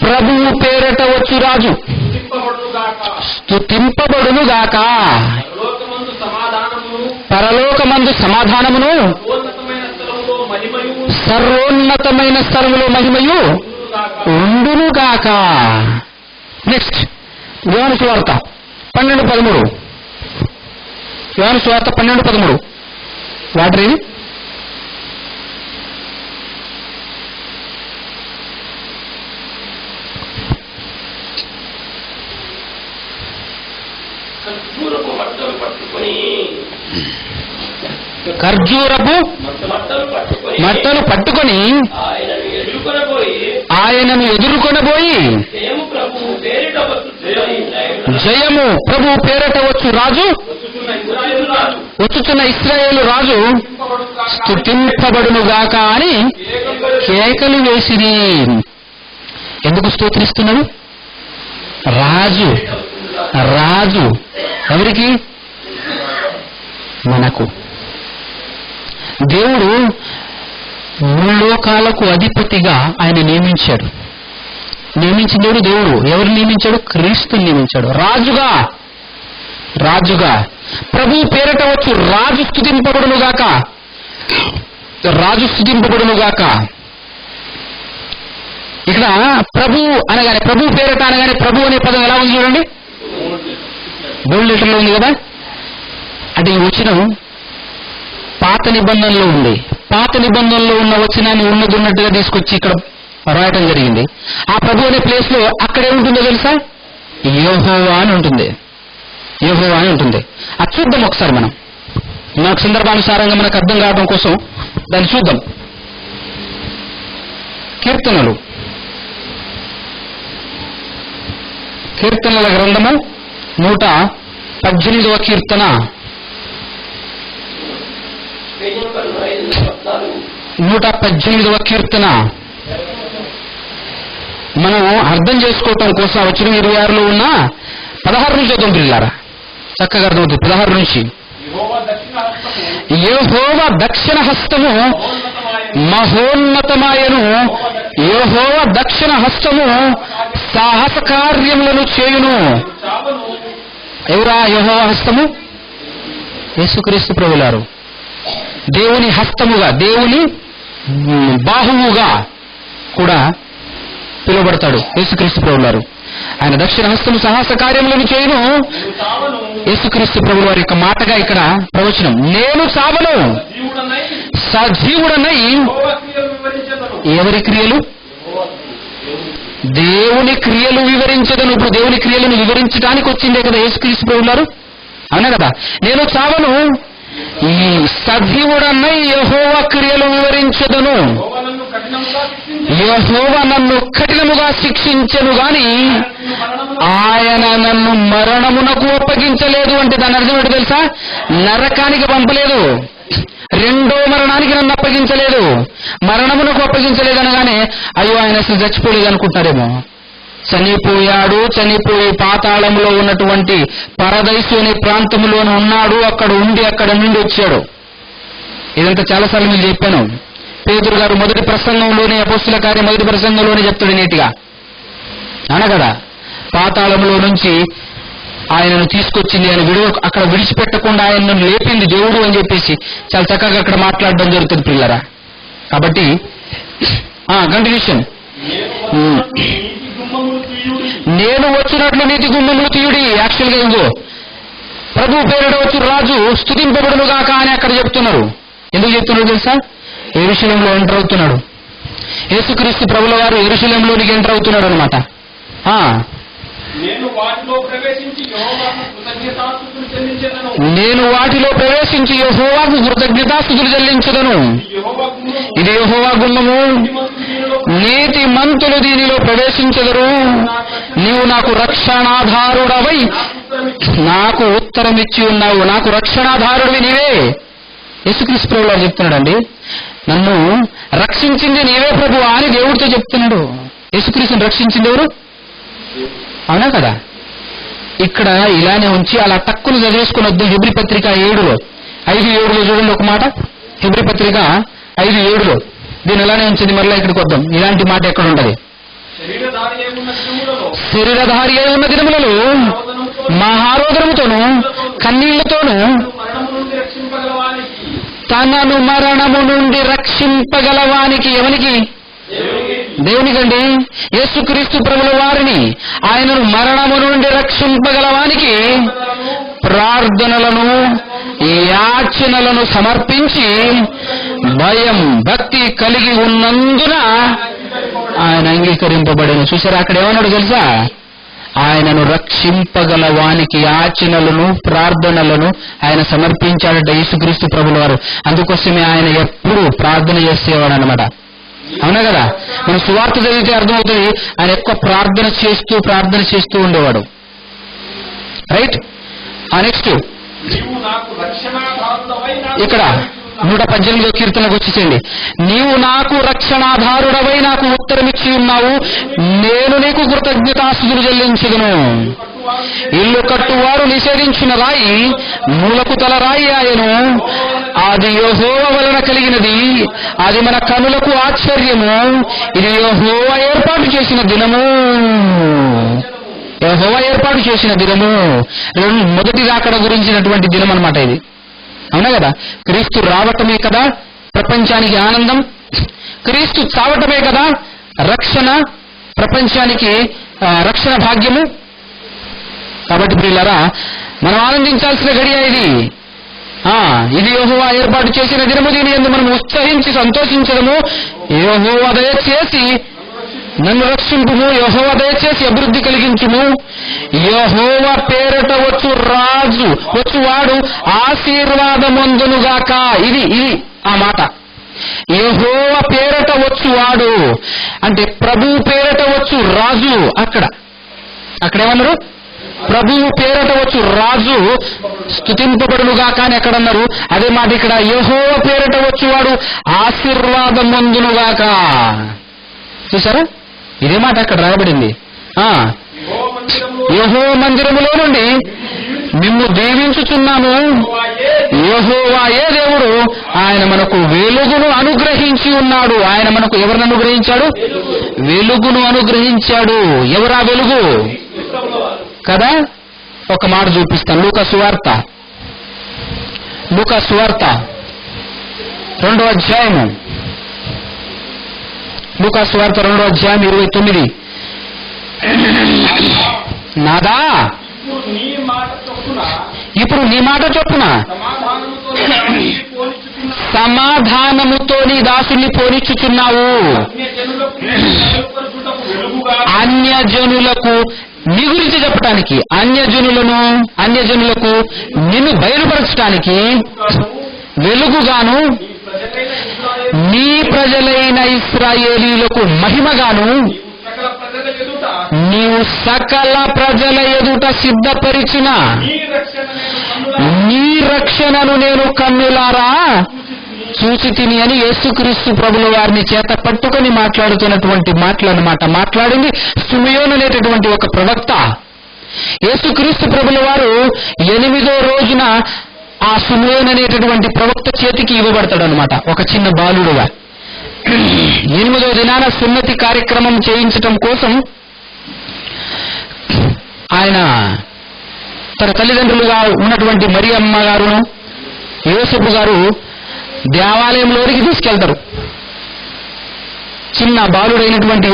ప్రభువు పేరట వచ్చు రాజు స్తుతింపబడునుగాక. పరలోకమందు సమాధానమును, సర్వోన్నతమైన స్థలములో మహిమయు ఉండునుగాక. నెక్స్ట్ యోహాను సువార్త 12:13. యోహాను సువార్త 12:13. వాటర్ ఇది ఖర్జూరపు మట్టలు పట్టుకొని ఖర్జూరపు మట్టలు పట్టుకొని ఆయనను ఎదుర్కొనబోయి జయము ప్రభు పేరట వచ్చు రాజు వచ్చుచున్న ఇశ్రాయేలు రాజు స్తుతింపబడునుగాక అని కేకలు వేసిరి. ఎందుకు స్తోత్రిస్తున్నాడు? రాజు రాజు ఎవరికి? మనకు. దేవుడు ముల్లోకాలకు అధిపతిగా ఆయన నియమించాడు. నియమించిన దేవుడు ఎవరు నియమించాడు? క్రీస్తుని నియమించాడు. రాజుగా ప్రభు పేరట వచ్చు రాజు స్తుతింపబడునుగాక. ఇక్కడ ప్రభు అనగానే, ప్రభు పేరట అనగానే ప్రభు అనే పదం ఎలా ఉంది చూడండి, బోల్డ్ లెటర్లో ఉంది కదా. అంటే ఈ వచనం పాత నిబంధనలో ఉంది. పాత నిబంధనలో ఉన్న వచనాన్ని ఉన్నట్టుగా తీసుకొచ్చి ఇక్కడ రాయటం జరిగింది. ఆ ప్రభు అనే ప్లేస్ లో అక్కడ ఏముంటుందో తెలుసా? యెహోవా అని ఉంటుంది. అది చూద్దాం ఒకసారి. మనకు సందర్భానుసారంగా మనకు అర్థం కావడం కోసం దాన్ని చూద్దాం. కీర్తనల గ్రంథము 118వ కీర్తన 118వ కీర్తన మనం అర్థం చేసుకోవటం కోసం వచ్చిన 26లో ఉన్న 16 నుంచి చదువు పిల్లారా, చక్కగా అర్థమవుతుంది. 16 నుంచి యెహోవా దక్షిణ హస్తము మహోన్నతమాయను, యెహోవా దక్షిణ హస్తము సాహస కార్యములను చేయును. ఎవరా యెహోవా హస్తము? యేసుక్రీస్తు ప్రభువారు. దేవుని హస్తముగా, దేవుని బాహువుగా కూడా పిలువబడతాడు యేసుక్రీస్తు ప్రభువారు. ఆయన దక్షిణ హస్తము సాహస కార్యములను చేయును. యేసుక్రీస్తు ప్రభువు వారి యొక్క మాటగా ఇక్కడ ప్రవచనం. నేను చావను, సజీవుడనై. ఎవరి క్రియలు? దేవుని క్రియలు వివరించదను. ఇప్పుడు దేవుని క్రియలను వివరించడానికి వచ్చిందే కదా యేసుక్రీస్తు ప్రభువారు, అవునా కదా. నేను చావను, ఈ సజీవుడన్నై యెహోవా క్రియలు వివరించదను. యెహోవా నన్ను కఠినముగా శిక్షించెను గాని ఆయన నన్ను మరణమునకు అప్పగించలేదు. అంటే దాని అర్థం ఏంటో తెలుసా? నరకానికి పంపలేదు, రెండో మరణానికి నన్ను అప్పగించలేదు, మరణమునకు అప్పగించలేదు అనగానే అయ్యో ఆయన అసలు చచ్చిపోలేదు అనుకుంటారేమో. చనిపోయి పాతాళంలో ఉన్నటువంటి పరదైసు అనే ప్రాంతంలోనే ఉన్నాడు. అక్కడ నుండి వచ్చాడు. ఇదంతా చాలాసార్లు మీకు చెప్పాను. పేతురు గారు మొదటి ప్రసంగంలోనే, అపోస్తుల కార్యం మొదటి ప్రసంగంలోనే చెప్తాడు నీటిగా, అవునా కదా. పాతాళంలో నుంచి ఆయనను తీసుకొచ్చింది, ఆయన అక్కడ విడిచిపెట్టకుండా ఆయనను లేపింది దేవుడు అని చెప్పేసి చాలా చక్కగా అక్కడ మాట్లాడడం జరుగుతుంది పిల్లరా. కాబట్టి కంటిన్యూషన్. నేను వచ్చినట్లు నీతి గుమ్మములు తీయుడి. యాక్చువల్గా ఇంకో ప్రభు పేరిట వచ్చు రాజు స్తుతింపబడునుగాక అని అక్కడ చెప్తున్నారు. ఎందుకు చెప్తున్నారు తెలుసా? యెరూషలేములో ఎంటర్ అవుతున్నాడు. యేసుక్రీస్తు ప్రభుల వారు యెరూషలేములోనికి ఎంటర్ అవుతున్నాడు అనమాట. నేను వాటిలో ప్రవేశించి యెహోవాకు కృతజ్ఞతాస్తుతులు చెల్లించదను. ఇది యెహోవా గుమ్మము, నీతి మంతులు దీనిలో ప్రవేశించెదరు. నీవు నాకు రక్షణాధారుడవై నాకు ఉత్తరమిచ్చి ఉన్నావు. నాకు రక్షణాధారుడివి నీవే. యేసుక్రీస్తు ప్రభువు వారు చెప్తున్నాడండి, నన్ను రక్షించింది నీవే ప్రభు అని దేవుడితో చెప్తున్నాడు. యేసుక్రీస్తుని రక్షించింది ఎవరు? అవునా కదా. ఇక్కడ ఇలానే ఉంచి అలా తక్కువ చదివేసుకుని వద్దాం. హెబ్రీ పత్రిక 7లో 5:7 చూడండి ఒక మాట. హెబ్రీ పత్రిక 5:7 దీన్ని ఎలానే ఉంచింది. మరలా ఇక్కడికి వద్దాం. ఇలాంటి మాట ఎక్కడ ఉండదు. శరీరధారి అయి ఉన్న దినములలో మహారోదనముతోనూ కన్నీళ్లతోనూ తనను మరణము నుండి రక్షింపగలవానికి. ఎవనికి? దేవునికండి. యేసుక్రీస్తు ప్రభుల వారిని, ఆయనను మరణము నుండి రక్షింపగలవానికి ప్రార్థనలను యాచనలను సమర్పించి భయం భక్తి కలిగి ఉన్నందున ఆయన అంగీకరింపబడను. చూసారా అక్కడ ఏమన్నాడు తెలుసా? ఆయనను రక్షింపగల వానికి యాచనలను ప్రార్థనలను ఆయన సమర్పించాడట యేసుక్రీస్తు ప్రభుల వారు. అందుకోసమే ఆయన ఎప్పుడు ప్రార్థన చేసేవాడు అన్నమాట. అవునా కదా? మనం సువార్త చదివితే అర్థమవుతుంది, ఆయన ఎక్కువ ప్రార్థన చేస్తూ ఉండేవాడు. రైట్. నెక్స్ట్ ఇక్కడ 118వ కీర్తనకు వచ్చేసేయండి. నీవు నాకు రక్షణాధారుడవై నాకు ఉత్తరమిచ్చి ఉన్నావు, నేను నీకు కృతజ్ఞతాస్తుతులు చెల్లించుదును. ఇల్లు కట్టువారు నిషేధించిన రాయి మూలకు తల రాయి ఆయను. అది యెహోవా వలన కలిగినది, అది మన కనులకు ఆశ్చర్యము. ఇది యెహోవా ఏర్పాటు చేసిన దినము. యెహోవా ఏర్పాటు చేసిన దినము. మొదటి రాకడ గురించినటువంటి దినం అన్నమాట ఇది. అవునా కదా? క్రీస్తు రావటమే కదా ప్రపంచానికి ఆనందం, క్రీస్తు చావటమే కదా రక్షణ, ప్రపంచానికి రక్షణ భాగ్యము. కాబట్టి ప్రియులారా, మనం ఆనందించాల్సిన గడియ ఇది. ఇది యెహోవా ఏర్పాటు చేసిన దినము, దీని యందు మనం ఉత్సహించి సంతోషించడము. యెహోవా దయచేసి నన్ను రక్షింపుము, యెహోవా దయచేసి అభివృద్ధి కలిగించుము. యెహోవా పేరట వచ్చువాడు ఆశీర్వాదమొందునుగాక. ఇది ఆ మాట. యెహోవా పేరట వచ్చువాడు అంటే ప్రభువు పేరట వచ్చు రాజు. అక్కడేమన్నారు? ప్రభువు పేరట వచ్చు రాజు స్తుతింపబడునుగాక అని ఎక్కడన్నారు? అదే మాట ఇక్కడ, యెహోవా పేరట వచ్చువాడు ఆశీర్వాదమొందునుగాక. చూసారా? ఇదే మాట అక్కడ రాయబడింది. యెహోవా మందిరములో నుండి మిమ్ము దీవించుచున్నాము. యెహోవాయే దేవుడు, ఆయన మనకు వెలుగును అనుగ్రహించి ఉన్నాడు. ఆయన మనకు ఎవరిని అనుగ్రహించాడు? వెలుగును అనుగ్రహించాడు. ఎవరా వెలుగు కదా? ఒక మాట చూపిస్తాను. లూకా సువార్త 2వ అధ్యాయము. లూకా సువార్త 2వ అధ్యాయం 29. నాదా ఇప్పుడు నీ మాట చొప్పున సమాధానముతో నీ దాసుని పోనిచ్చుచున్నావు. అన్యజనులకు నీ గురించి చెప్పటానికి, అన్యజనులకు నిన్ను బయలుపరచడానికి వెలుగుగాను, నీ ప్రజలైన ఇశ్రాయేలీయులకు మహిమగాను నీవు సకల ప్రజల ఎదుట సిద్ధపరిచిన నీ రక్షణను నేను కన్నులారా చూసి తిని అని యేసుక్రీస్తు ప్రభుల వారిని చేత పట్టుకొని మాట్లాడుతున్నటువంటి మాటలన్నమాట. మాట్లాడింది సిమియోను అనేటటువంటి ఒక ప్రవక్త. యేసుక్రీస్తు ప్రభుల వారు 8వ రోజున ఆ సిమియోను అనేటటువంటి ప్రవక్త చేతికి ఇవ్వబడతాడు అనమాట, ఒక చిన్న బాలుడుగా. 8వ దినాన సున్నతి కార్యక్రమం చేయించటం కోసం ఆయన తన తల్లిదండ్రులుగా ఉన్నటువంటి మరియమ్మ గారును యోసేపు గారు దేవాలయంలోనికి తీసుకెళ్తారు. చిన్న బాలుడైనటువంటి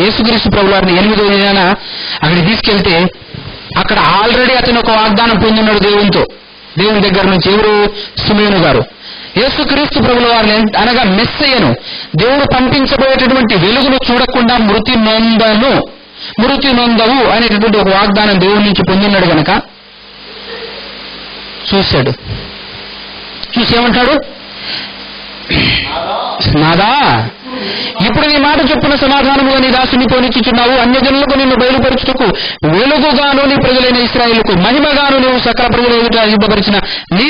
యేసుక్రీస్తు ప్రభుల వారిని 8వ దినాన అక్కడికి తీసుకెళ్తే అక్కడ ఆల్రెడీ అతను ఒక వాగ్దానం పొందున్నాడు దేవుని దగ్గర నుంచి. ఎవరు? సిమియోను గారు. యేసుక్రీస్తు ప్రభుల వారిని అనగా మెస్సయ్యను, దేవుడు పంపించబోయేటటువంటి వెలుగును చూడకుండా మృతి నొందవు అనేటటువంటి ఒక వాగ్దానం దేవుడి నుంచి పొందిన్నాడు గనక చూశాడు. చూసేమంటాడు? నాదా ఇప్పుడు నీ మాట చొప్పున సమాధానముగా నీ దాసుని పోనిచ్చుచున్నావు. అన్యజనులకు నిన్ను బయలుపరచుటకు వెలుగుగాను, నీ ప్రజలైన ఇశ్రాయేలుకు మహిమగాను నువ్వు సకల ప్రజల ఎదుట సిద్ధపరిచిన నీ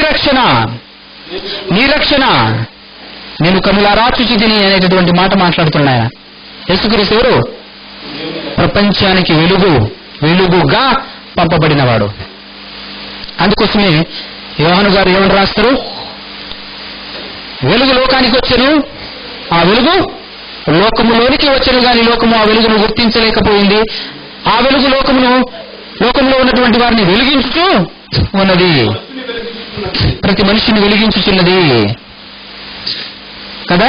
రక్షణ నేను కనులారా చూచి తిని అనేటటువంటి మాట మాట్లాడుతున్నాయన. యేసుక్రీస్తు ఎవరు? ప్రపంచానికి వెలుగుగా పంపబడినవాడు. అందుకోసమే యోహాను గారు ఏమని రాస్తారు? వెలుగు లోకానికి వచ్చెను, ఆ వెలుగు లోకములోనికి వచ్చెను గాని లోకము ఆ వెలుగును గుర్తించలేకపోయింది. ఆ వెలుగు లోకంలో ఉన్నటువంటి వారిని వెలిగించుతూ ఉన్నది, ప్రతి మనిషిని వెలిగించుచున్నది కదా.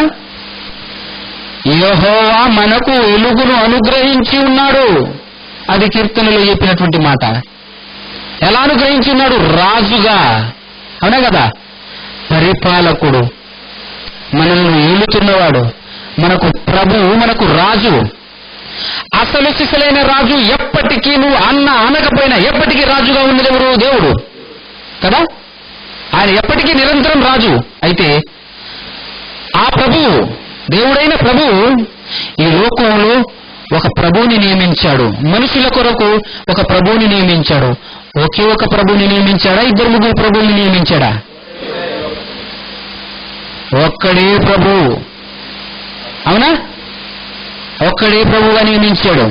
యెహోవా మనకు వెలుగును అనుగ్రహించి ఉన్నాడు. అది కీర్తనలో చెప్పినటువంటి మాట. ఎలా అనుగ్రహించి ఉన్నాడు? రాజుగా. అవునా కదా? పరిపాలకుడు, మనల్ని ఏలుతున్నవాడు, మనకు ప్రభువు, మనకు రాజు. అసలు సిసలైన రాజు, ఎప్పటికీ నువ్వు అనకపోయినా ఎప్పటికీ రాజుగా ఉన్నది ఎవరు? దేవుడు కదా. ఆయన ఎప్పటికీ నిరంతరం రాజు. అయితే ఆ ప్రభువు, దేవుడైన ప్రభువు ఈ లోకంలో ఒక ప్రభువుని నియమించాడు. మనుషుల కొరకు ఒక ప్రభువుని నియమించాడు. ఒకే ఒక ప్రభువుని నియమించాడా? ఇద్దరు ముగ్గురు ప్రభువుని నియమించాడా? ఒక్కడే ప్రభువు. అవునా? ఒక్కడే ప్రభువుగా నియమించాడు.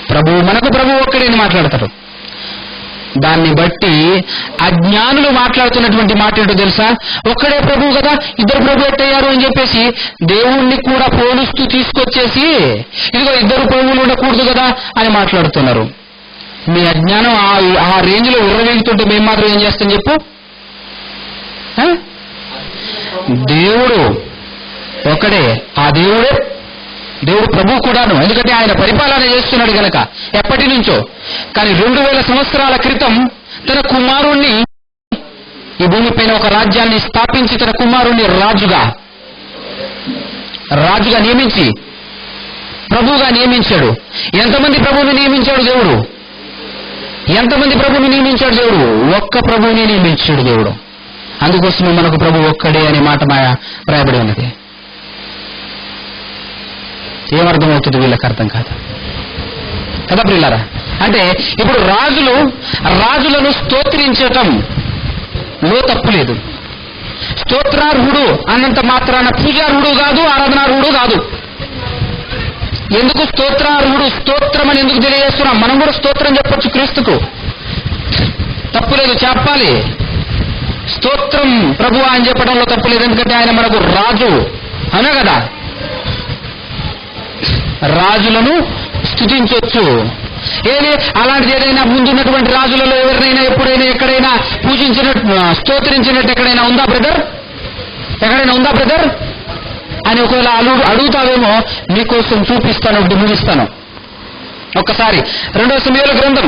ప్రభువు, మనకు ప్రభువు ఒక్కడే అని మాట్లాడతారు. దాన్ని బట్టి అజ్ఞానులు మాట్లాడుతున్నటువంటి మాట ఏంటో తెలుసా? ఒక్కడే ప్రభువు కదా, ఇద్దరు ప్రభు ఎట్టయ్యారు అని చెప్పేసి దేవుణ్ణి కూడా పోలుస్తూ తీసుకొచ్చేసి ఇదిగో ఇద్దరు ప్రభువులు ఉండకూడదు కదా అని మాట్లాడుతున్నారు. మీ అజ్ఞానం ఆ రేంజ్ లో విర్రవీగుతుంటే మేము మాత్రం ఏం చేస్తాం చెప్పు? దేవుడు ఒకడే, ఆ దేవుడు ప్రభువు కూడాను. ఎందుకంటే ఆయన పరిపాలన చేస్తున్నాడు గనక ఎప్పటి నుంచో. కానీ 2000 సంవత్సరాల క్రితం తన కుమారుణ్ణి ఈ భూమిపైన ఒక రాజ్యాన్ని స్థాపించి తన కుమారుణ్ణి రాజుగా నియమించి ప్రభువుగా నియమించాడు. ఎంతమంది ప్రభువుని నియమించాడు దేవుడు? ఎంతమంది ప్రభువుని నియమించాడు దేవుడు? ఒక్క ప్రభువుని నియమించాడు దేవుడు. అందుకోసమే మనకు ప్రభు ఒక్కడే అనే మాట రాయబడి ఉన్నది. ఏమర్థమవుతుంది? వీళ్ళకి అర్థం కాదు కదా ప్రియులారా. అంటే ఇప్పుడు రాజులను స్తోత్రించటంలో తప్పు లేదు. స్తోత్రార్హుడు అన్నంత మాత్రాన పూజార్హుడు కాదు, ఆరాధనార్హుడు కాదు. ఎందుకు స్తోత్రార్హుడు? స్తోత్రం అని ఎందుకు తెలియజేస్తున్నాం? మనం కూడా స్తోత్రం చెప్పొచ్చు క్రీస్తుకు, తప్పులేదు, చెప్పాలి. స్తోత్రం ప్రభు అని చెప్పడంలో తప్పులేదు. ఎందుకంటే ఆయన మనకు రాజు అనే కదా. రాజులను స్తుతించవచ్చు. ఏది అలాంటిది ఏదైనా ముందున్నటువంటి రాజులలో ఎవరినైనా ఎప్పుడైనా ఎక్కడైనా పూజించినట్టు స్తోత్రించినట్టు ఎక్కడైనా ఉందా బ్రదర్? ఎక్కడైనా ఉందా బ్రదర్ అని ఒకవేళ అడుగుతావేమో, నీకోసం చూపిస్తాను, ఒకటి ముగిస్తాను. ఒక్కసారి 2 సమూయేలు గ్రంథం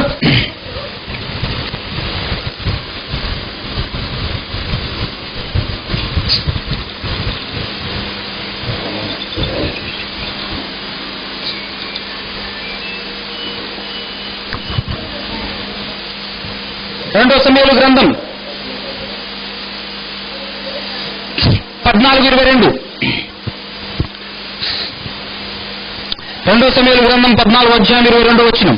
2 సమూయేలు గ్రంథం 14:22. 2 సమూయేలు గ్రంథం 14:22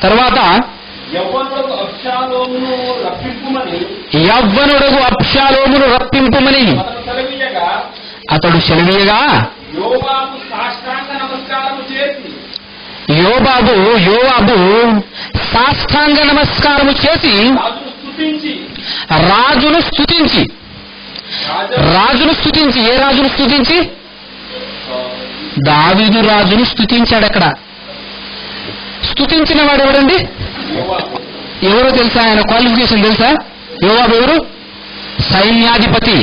తరువాత యవ్వనుడగు అబ్షాలోమును రప్పింపుమని అతడు సెలవీయగా యోవాబు సాష్టాంగ నమస్కారము చేసి రాజును స్తుతించి ఏ రాజును స్తుతించి? దావీదు రాజును స్తుతించాడు. అక్కడ స్తుతించిన వాడు ఎవరండి? ఎవరో తెలుసా? ఆయన క్వాలిఫికేషన్ తెలుసా? యోవాబు ఎవరు? సైన్యాధిపతి.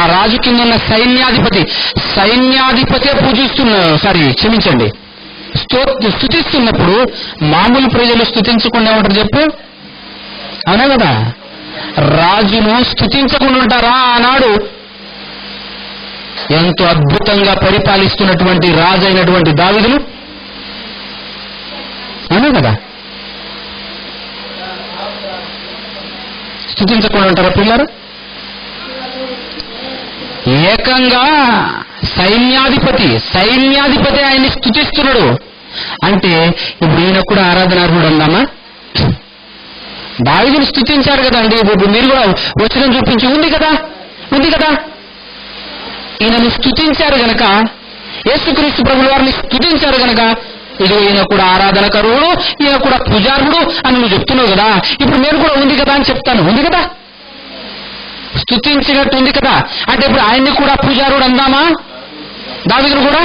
ఆ రాజు కింద ఉన్న సైన్యాధిపతే క్షమించండి, స్తుతిస్తున్నప్పుడు మామూలు ప్రజలు స్తుతించకుండా ఉంటారు చెప్పు? అవునా కదా. రాజును స్తుతించకుండా ఉంటారా? ఆనాడు ఎంతో అద్భుతంగా పరిపాలిస్తున్నటువంటి రాజు అయినటువంటి దావీదును. అవునా కదా. స్తుతించకుండా ఉంటారా పిల్లలు? ఏకంగా సైన్యాధిపతి ఆయన్ని స్తుతిస్తున్నాడు అంటే ఇప్పుడు ఈయన కూడా ఆరాధనార్హుడు అందామా? దావీదును స్తుతించారు కదా అండి. ఇప్పుడు మీరు కూడా వచనం చూపించి ఉంది కదా. ఈయనను స్తుతించారు గనక, యేసుక్రీస్తు ప్రభుల వారిని స్తుతించారు గనక ఇది ఈయన కూడా ఆరాధనకరుడు, ఈయన కూడా పూజార్హుడు అని నువ్వు చెప్తున్నావు కదా. ఇప్పుడు నేను కూడా ఉంది కదా అని చెప్తాను. ఉంది కదా, స్తుతించినట్టు ఉంది కదా. అంటే ఇప్పుడు ఆయన్ని కూడా పూజారుడు అందామా? దావీదును కూడా?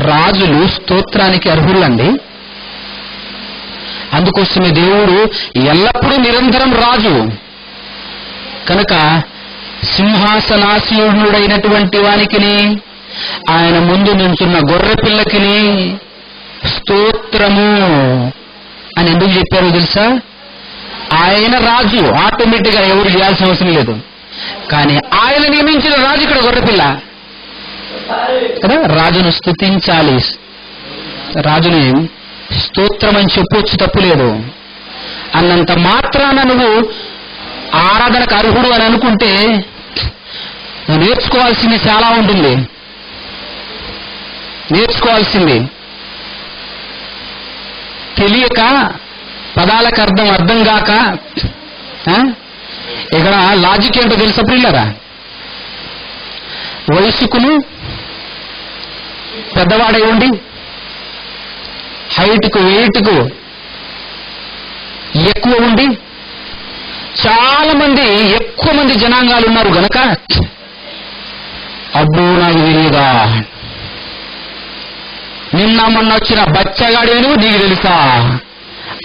రాజులు స్తోత్రానికి అర్హులండి. అందుకోసమే దేవుడు ఎల్లప్పుడూ నిరంతరం రాజు కనుక సింహాసనాసీనుడైనటువంటి వానికిని ఆయన ముందు నించున్న గొర్రె పిల్లకిని స్తోత్రము అని ఎందుకు చెప్పారో తెలుసా? ఆయన రాజు, ఆటోమేటిక్గా ఎవరు చేయాల్సిన అవసరం లేదు. కానీ ఆయన నియమించిన రాజు ఇక్కడ గొర్రెపిల్ల కదా. రాజును స్తుతించాలి, రాజుని స్తోత్రం అని చెప్పొచ్చు, తప్పులేదు. అన్నంత మాత్రాన నువ్వు ఆరాధనకు అర్హుడు అని అనుకుంటే నువ్వు నేర్చుకోవాల్సింది చాలా ఉంటుంది. నేర్చుకోవాల్సింది తెలియక, పదాలకు అర్థం కాక, ఇక్కడ లాజిక్ ఏంటో తెలుసా ప్రియులారా? వయసుకును పెద్దవాడై ఉండి హైట్కు వెయిట్కు ఎక్కువ ఉండి ఎక్కువ మంది జనాంగాలు ఉన్నారు గనక అబ్బో నాకు తెలియదా, నిన్న మొన్న వచ్చిన బచ్చగాడేను నీకు తెలుసా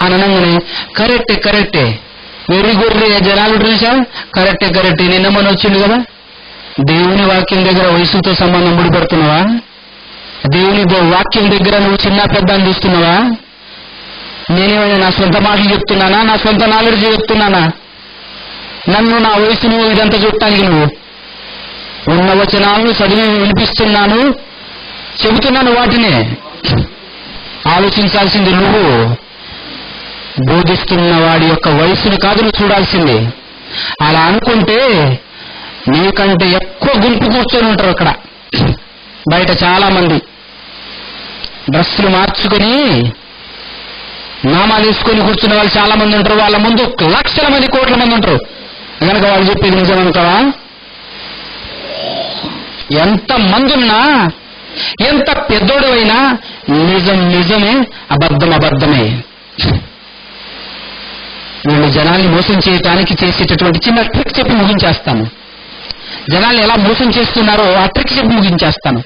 అని అనగానే కరెక్టే వెర్రి గొర్రె జనాలు తెలుసా, కరెక్టే నిన్న మొన్న వచ్చింది కదా. దేవుని వాక్యం దగ్గర వయసుతో సంబంధం ముడిపడుతున్నావా? దేవుని వాక్యం దగ్గర నువ్వు చిన్న పెద్ద అని చూస్తున్నావా? నేనేమైనా నా సొంత మాటలు చెప్తున్నానా, నా సొంత నాలెడ్జ్ చెప్తున్నానా? నన్ను నా వయసును ఇదంతా చూడటానికి నువ్వు ఉన్న వచనాలను చదివి వినిపిస్తున్నాను, చెబుతున్నాను, వాటినే ఆలోచించాల్సింది నువ్వు. బోధిస్తున్న వాడి యొక్క వయసును కాదు నువ్వు చూడాల్సింది. అలా అనుకుంటే నీకంటే ఎక్కువ గుంపు కూర్చొని ఉంటారు అక్కడ. బయట చాలా మంది డ్రెస్సులు మార్చుకొని నామాలు వేసుకొని కూర్చున్న వాళ్ళు చాలా మంది ఉంటారు. వాళ్ళ ముందు లక్షల మంది, కోట్ల మంది ఉంటారు. కనుక వాళ్ళు చెప్పేది నిజమంటావా? ఎంత మందున్నా, ఎంత పెద్దోడు అయినా నిజమే, అబద్ధమే. వీళ్ళు జనాల్ని మోసం చేయటానికి చేసేటటువంటి చిన్న ట్రిక్ చెప్పి ముగించేస్తాను. జనాల్ని ఎలా మోసం చేస్తున్నారో ఆ ట్రిక్ చెప్పి ముగించేస్తాను.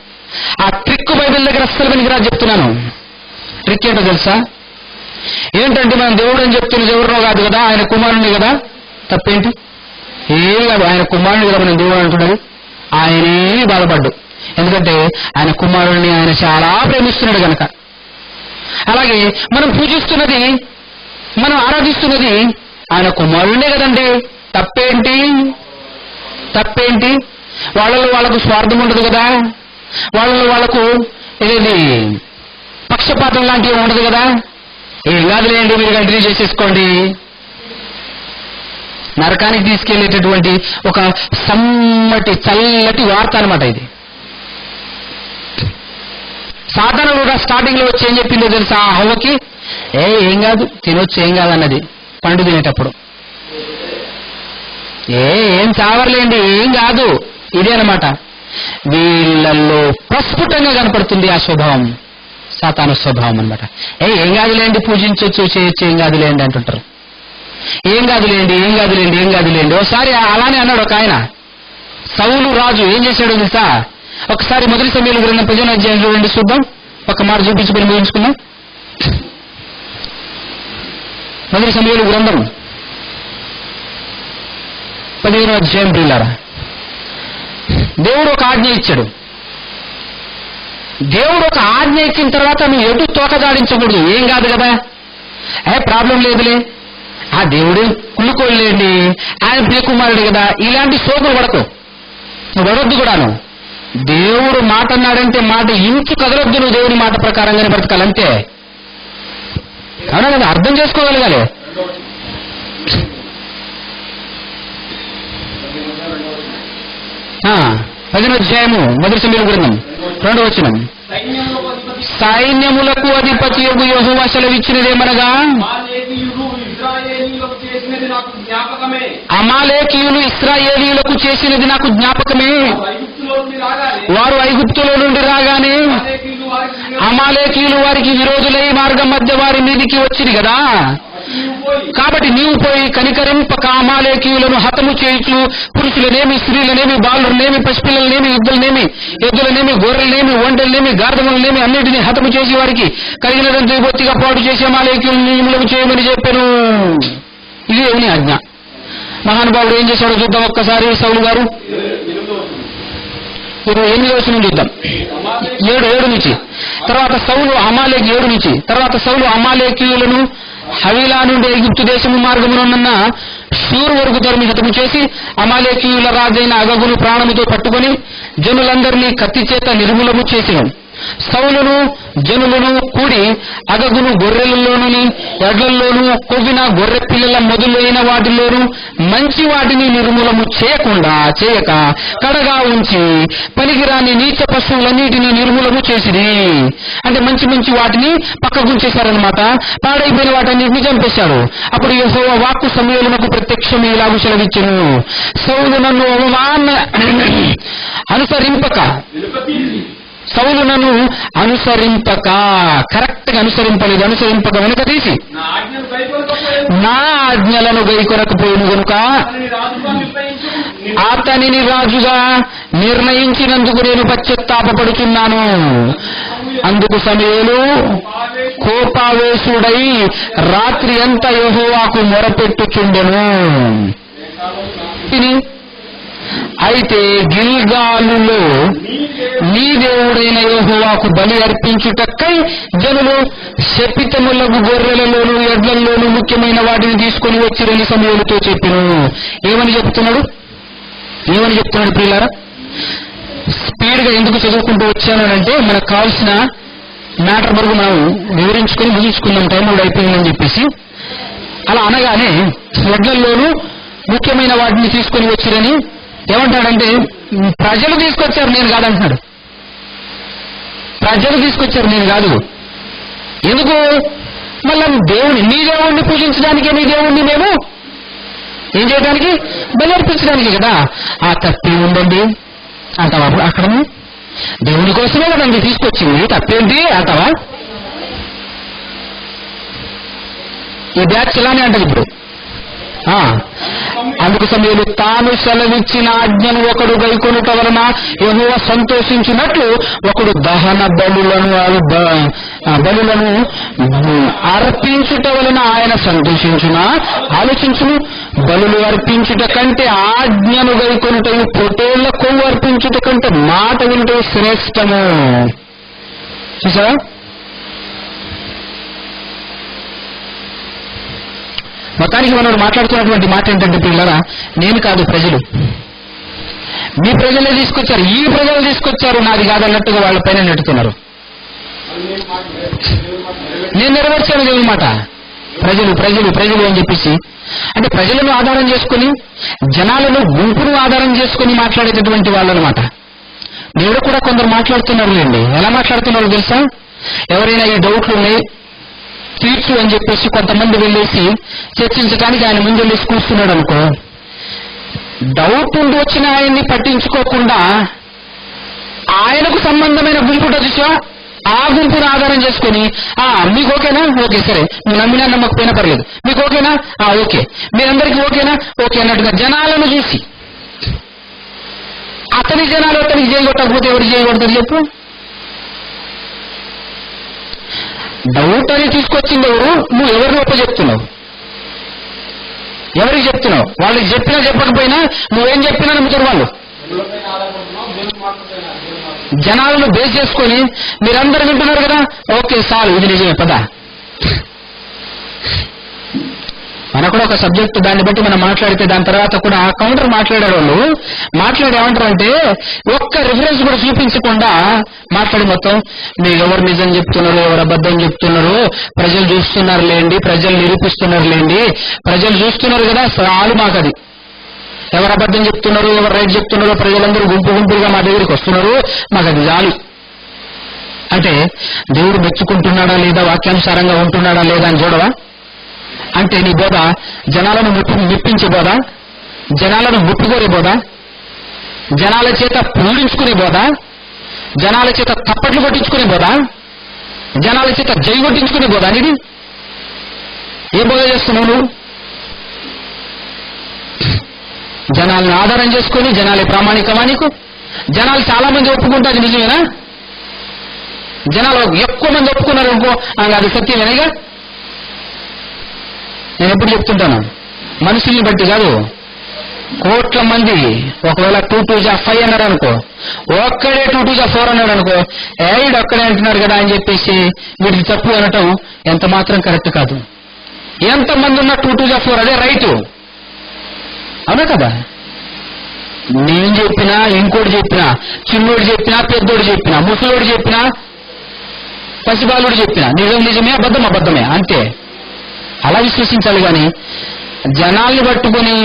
ఆ ట్రిక్ బైబిల్ దగ్గర అస్సలు పనికిరాదు చెప్తున్నాను. ట్రిక్ ఏంటో తెలుసా? ఏంటంటే మనం దేవుడు అని చెప్తున్నది ఎవరినో కాదు కదా, ఆయన కుమారుణ్ణి కదా. తప్పేంటి? ఏమి కాదు, ఆయన కుమారుని కదా మనం దేవుడు అంటున్నది. ఆయనే బాధపడ్డు, ఎందుకంటే ఆయన కుమారుణ్ణి ఆయన చాలా ప్రేమిస్తున్నాడు కనుక. అలాగే మనం పూజిస్తున్నది, మనం ఆరాధిస్తున్నది ఆయన కుమారుణ్ణే కదండి. తప్పేంటి? వాళ్ళకు స్వార్థం ఉండదు కదా, వాళ్ళకు ఏది పక్షపాతం లాంటివి ఉండదు కదా. ఏం కాదులేండి, మీరు కంటిన్యూ చేసేసుకోండి. నరకానికి తీసుకెళ్లేటటువంటి ఒక సమ్మటి చల్లటి వార్త అనమాట ఇది. సాతాను కూడా స్టార్టింగ్ లో వచ్చి ఏం చెప్పిందో తెలుసా హవ్వకి? ఏం కాదు, తినొచ్చు, ఏం కాదన్నది పండు తినేటప్పుడు. ఏం చావర్లేండి, ఏం కాదు, ఇదే అనమాట. వీళ్ళల్లో ప్రస్ఫుటంగా కనపడుతుంది ఆ స్వభావం, సాతాను స్వభావం అనమాట. ఏం కాదులేండి, పూజించవచ్చు, చేయొచ్చు, ఏం కాదులేండి అంటుంటారు. ఏం కాదులేండి. ఒకసారి అలానే అన్నాడు ఒక ఆయన. సౌలు రాజు ఏం చేశాడు తెలుసా? ఒకసారి మొదటి సమయంలో గ్రంథం 15వ అధ్యాయం చూడండి, చూద్దాం. ఒక మాట చూపించుకొని ముగించుకుందాం. మొదటి సమయంలో గ్రంథం 15వ అధ్యాయం ప్రియులారా, దేవుడు ఒక ఆజ్ఞ ఇచ్చాడు. దేవుడు ఒక ఆజ్ఞ ఇచ్చిన తర్వాత నువ్వు ఎటు తోకజాడించకూడదు. ఏం కాదు కదా, ప్రాబ్లం లేదులే, ఆ దేవుడు కుళ్ళుకోలేండి, ఆయన ప్రియకుమారుడు కదా, ఇలాంటి సోకులు పడకు, వడొద్దు కూడాను. దేవుడు మాట అన్నాడంటే మాట ఇంచు కదలొద్దు. నువ్వు దేవుని మాట ప్రకారంగానే బ్రతకాలంతే. అవునా కదా, అర్థం చేసుకోగలగాలి. పదిహేనవ అధ్యాయము మొదటి సమయంలో గ్రంథం 2వ వచనం. సైన్యములకు అధిపతి యెహోవా సెలవిచ్చినదేమనగా, అమాలేకీయులు ఇశ్రాయేలీయులకు చేసినది నాకు జ్ఞాపకమే. వారు ఐగుప్తులో నుండి రాగానే అమాలేకీయులు వారికి విరోధులై మార్గం మధ్య వారి మీదికి వచ్చింది కదా. కాబట్టి నీవు పోయి కనికరింపక అమాలేకీయులను హతము చేయుచు పురుషులనేమి, స్త్రీలనేమి, బాలులనేమి, పసిపిల్లలనేమి, ఎద్దులనేమి, గొర్రెలనేమి, ఒంటెలనేమి, గార్ధములనేమి అన్నిటినీ హతము చేసి వారికి కలిగినదంతా బొత్తిగా పాటు చేసి అమాలేకీయులను నిర్మూలన చేయమని చెప్పాను. ఇది దేవుని ఆజ్ఞ. మహానుభావుడు ఏం చేశాడో చూద్దాం ఒక్కసారి. సౌలు గారు 8వ వచనం చూద్దాం. 7 నుంచి తర్వాత సౌలు అమాలేకి 7 నుంచి తర్వాత సౌలు అమాలేకీయులను హవీలా నుండి ఎగిప్తు దేశము మార్గమునున్న షూరు వరకు తరిమి హతము చేసి అమాలేకీయుల రాజైన అగగును ప్రాణముతో పట్టుకొని జనులందరినీ కత్తి చేత నిర్మూలము చేసిను. సౌలును జనులను కూడి అగగును గొర్రెలలోని ఎడ్లల్లోనూ కొవ్విన గొర్రె పిల్లల మొదలైన వాటిలోనూ మంచి వాటిని నిర్మూలము చేయక కడగా ఉంచి పనికిరాని నీచ పశువులన్నిటినీ నిర్మూలము చేసిరి. అంటే మంచి మంచి వాటిని పక్కగుంచేశారనమాట. పాడైపోయిన వాటన్నిటిని చంపేశాడు. అప్పుడు యెహోవా వాక్కు సమూయేలునకు ప్రత్యక్షం ఇలాగు సెలవిచ్చెను, సౌలు నన్ను అనుసరింపక కరెక్ట్ గా అనుసరింపక వెనుక తీసి నా ఆజ్ఞలను గైకొనకపోయిన గనుక అతనిని రాజుగా నిర్ణయించినందుకు నేను పశ్చాత్తాపపడుచున్నాను. అందుకు సమూయేలు కోపావేశుడై రాత్రి అంతా యెహోవాకు మొరపెట్టుచుండెను. అయితే గిల్గాలులో నీ దేవుడైన యెహోవాకు బలి అర్పించుటకై జనులు శపితములకు గొర్రెలలోను ఎడ్లల్లోనూ ముఖ్యమైన వాటిని తీసుకొని వచ్చిరని సమూయేలుతో చెప్పెను. ఏమని చెప్తున్నాడు ప్రియులారా? స్పీడ్ గా ఎందుకు చదువుకుంటూ వచ్చానంటే మనకు కావాల్సిన మ్యాటర్ వరకు మనం వివరించుకొని ముగించుకుందాం, టైం కూడా అయిపోయిందని చెప్పేసి. అలా అనగానే ఎడ్లల్లోనూ ముఖ్యమైన వాటిని తీసుకొని వచ్చిరని ఏమంటాడంటే, ప్రజలు తీసుకొచ్చారు నేను కాదంటున్నాడు. ప్రజలు తీసుకొచ్చారు నేను కాదు. ఎందుకు? మళ్ళా నీ దేవుణ్ణి పూజించడానికే నీ దేవుణ్ణి మేము ఏం చేయడానికి? బలి అర్పించడానికి కదా. ఆ తప్పే ఉందండి అంటావా? అక్కడ దేవుని కోసమే కదండి తీసుకొచ్చింది, తప్పేంటి అంటావా? ఈ బ్యాచ్ ఇలానే అంటది ఇప్పుడు. అందుకు సమూయేలు తాను సెలవిచ్చిన ఆజ్ఞను ఒకడు గైకొనుట వలన యెహోవా సంతోషించినట్లు ఒకడు దహన బలులను అర్పించుట వలన ఆయన సంతోషించునా? ఆలోచించును. బలులు అర్పించుట కంటే ఆజ్ఞను గైకొనుటయు పొటేళ్ల కొవ్వు అర్పించుట కంటే మాట వింటే శ్రేష్టము. చూసారా? మొత్తానికి మనం మాట్లాడుతున్నటువంటి మాట ఏంటంటే పిల్లరా, నేను కాదు ప్రజలు, మీ ప్రజలే తీసుకొచ్చారు, ఈ ప్రజలు తీసుకొచ్చారు, నాది కాదన్నట్టుగా వాళ్ళ పైన నెట్టుతున్నారు. నేను నెరవేర్చాను దేవుని మాట. ప్రజలు ప్రజలు ప్రజలు అని చెప్పేసి అంటే ప్రజలను ఆధారం చేసుకుని, జనాలను గుంపును ఆధారం చేసుకుని మాట్లాడేటటువంటి వాళ్ళనమాట. దేవుడు కూడా కొందరు మాట్లాడుతున్నారు లేండి. ఎలా మాట్లాడుతున్నారు తెలుసా? ఎవరైనా ఈ డౌట్లు ఉన్నాయి తీర్చు అని చెప్పేసి కొంతమంది వెళ్ళేసి చర్చించడానికి ఆయన ముందు వెళ్ళేసి కూర్చున్నాడు అనుకో, డౌట్ ఉండి వచ్చిన ఆయన్ని పట్టించుకోకుండా ఆయనకు సంబంధమైన గుంపు చూసా, ఆ గుంపును ఆధారం చేసుకుని మీకు ఓకేనా? ఓకే సరే, నువ్వు నమ్మినా నమ్మకపోయినా పర్లేదు, మీకు ఓకేనా? ఓకే, మీరందరికీ ఓకేనా? ఓకే అన్నట్టుగా జనాలను చూసి, అతని జనాలు అతనికి చేయగొట్టకపోతే ఎవరు చేయగొడతారు చెప్పు? డౌట్ అని తీసుకొచ్చింది ఎవరు? నువ్వు ఎవరిని ఒప్పచెప్తున్నావు? ఎవరికి చెప్తున్నావు? వాళ్ళకి చెప్పినా చెప్పకపోయినా నువ్వేం చెప్పినా నమ్ముతారు వాళ్ళు. జనాలను బేస్ చేసుకొని మీరందరూ వింటున్నారు కదా, ఓకే చాలు ఇది నిజమే పద. మనకు కూడా ఒక సబ్జెక్ట్ దాన్ని బట్టి మనం మాట్లాడితే దాని తర్వాత కూడా కౌంటర్ మాట్లాడే వాళ్ళు ఏమంటారంటే ఒక్క రిఫరెన్స్ కూడా చూపించకుండా మాట్లాడి మొత్తం మీరు ఎవరు నిజం చెప్తున్నారు, ఎవరు అబద్ధం చెప్తున్నారు, ప్రజలు చూస్తున్నారు లేండి, ప్రజలు నిరూపిస్తున్నారు లేండి, ప్రజలు చూస్తున్నారు కదా చాలు మాకు అది. ఎవరు అబద్ధం చెప్తున్నారు, ఎవరు రైట్ చెప్తున్నారో ప్రజలందరూ గుంపుగా మా దగ్గరికి వస్తున్నారు, మాకు అది చాలు. అంటే దేవుడు మెచ్చుకుంటున్నాడా లేదా, వాక్యానుసారంగా ఉంటున్నాడా లేదా అని చూడవా? అంటే నీ బోధ జనాలను మెప్పించే బోధ, జనాలను ముట్టుకోరే బోధ, జనాల చేత పూడించుకునే బోధ, జనాల చేత తప్పట్లు కొట్టించుకునే బోధ, జనాల చేత జై కొట్టించుకునే బోధ అనేది ఏ బోధ చేస్తున్నావు నువ్వు? జనాలను ఆధారం చేసుకుని జనాలే ప్రామాణికమా నీకు? జనాలు చాలా మంది ఒప్పుకుంటారు నిజమేనా? జనాలు ఎక్కువ మంది ఒప్పుకున్నారు అనుకో, అది సత్యమేనాగా. నేను ఎప్పుడు చెప్తుంటాను, మనుషుల్ని బట్టి కాదు, కోట్ల మంది ఒకవేళ 2 2 5 అన్నాడు అనుకో, ఒక్కడే 2 2 4 అన్నాడు అనుకో, ఈడు ఒక్కడే అంటున్నాడు కదా అని చెప్పేసి వీడికి తప్పు అనటం ఎంత మాత్రం కరెక్ట్ కాదు. ఎంతమంది ఉన్న 2 to the 4 అదే రైటు. అవునా కదా? నేను చెప్పినా, ఇంకోటి చెప్పినా, చిన్నోడు చెప్పినా, పెద్దోడు చెప్పినా, ముసలోడు చెప్పినా, పసిబాలుడు చెప్పినా నిజమే, అబద్ధమే అంతే. అలా విశ్వసించాలి. కానీ జనాల్ని పట్టుకొని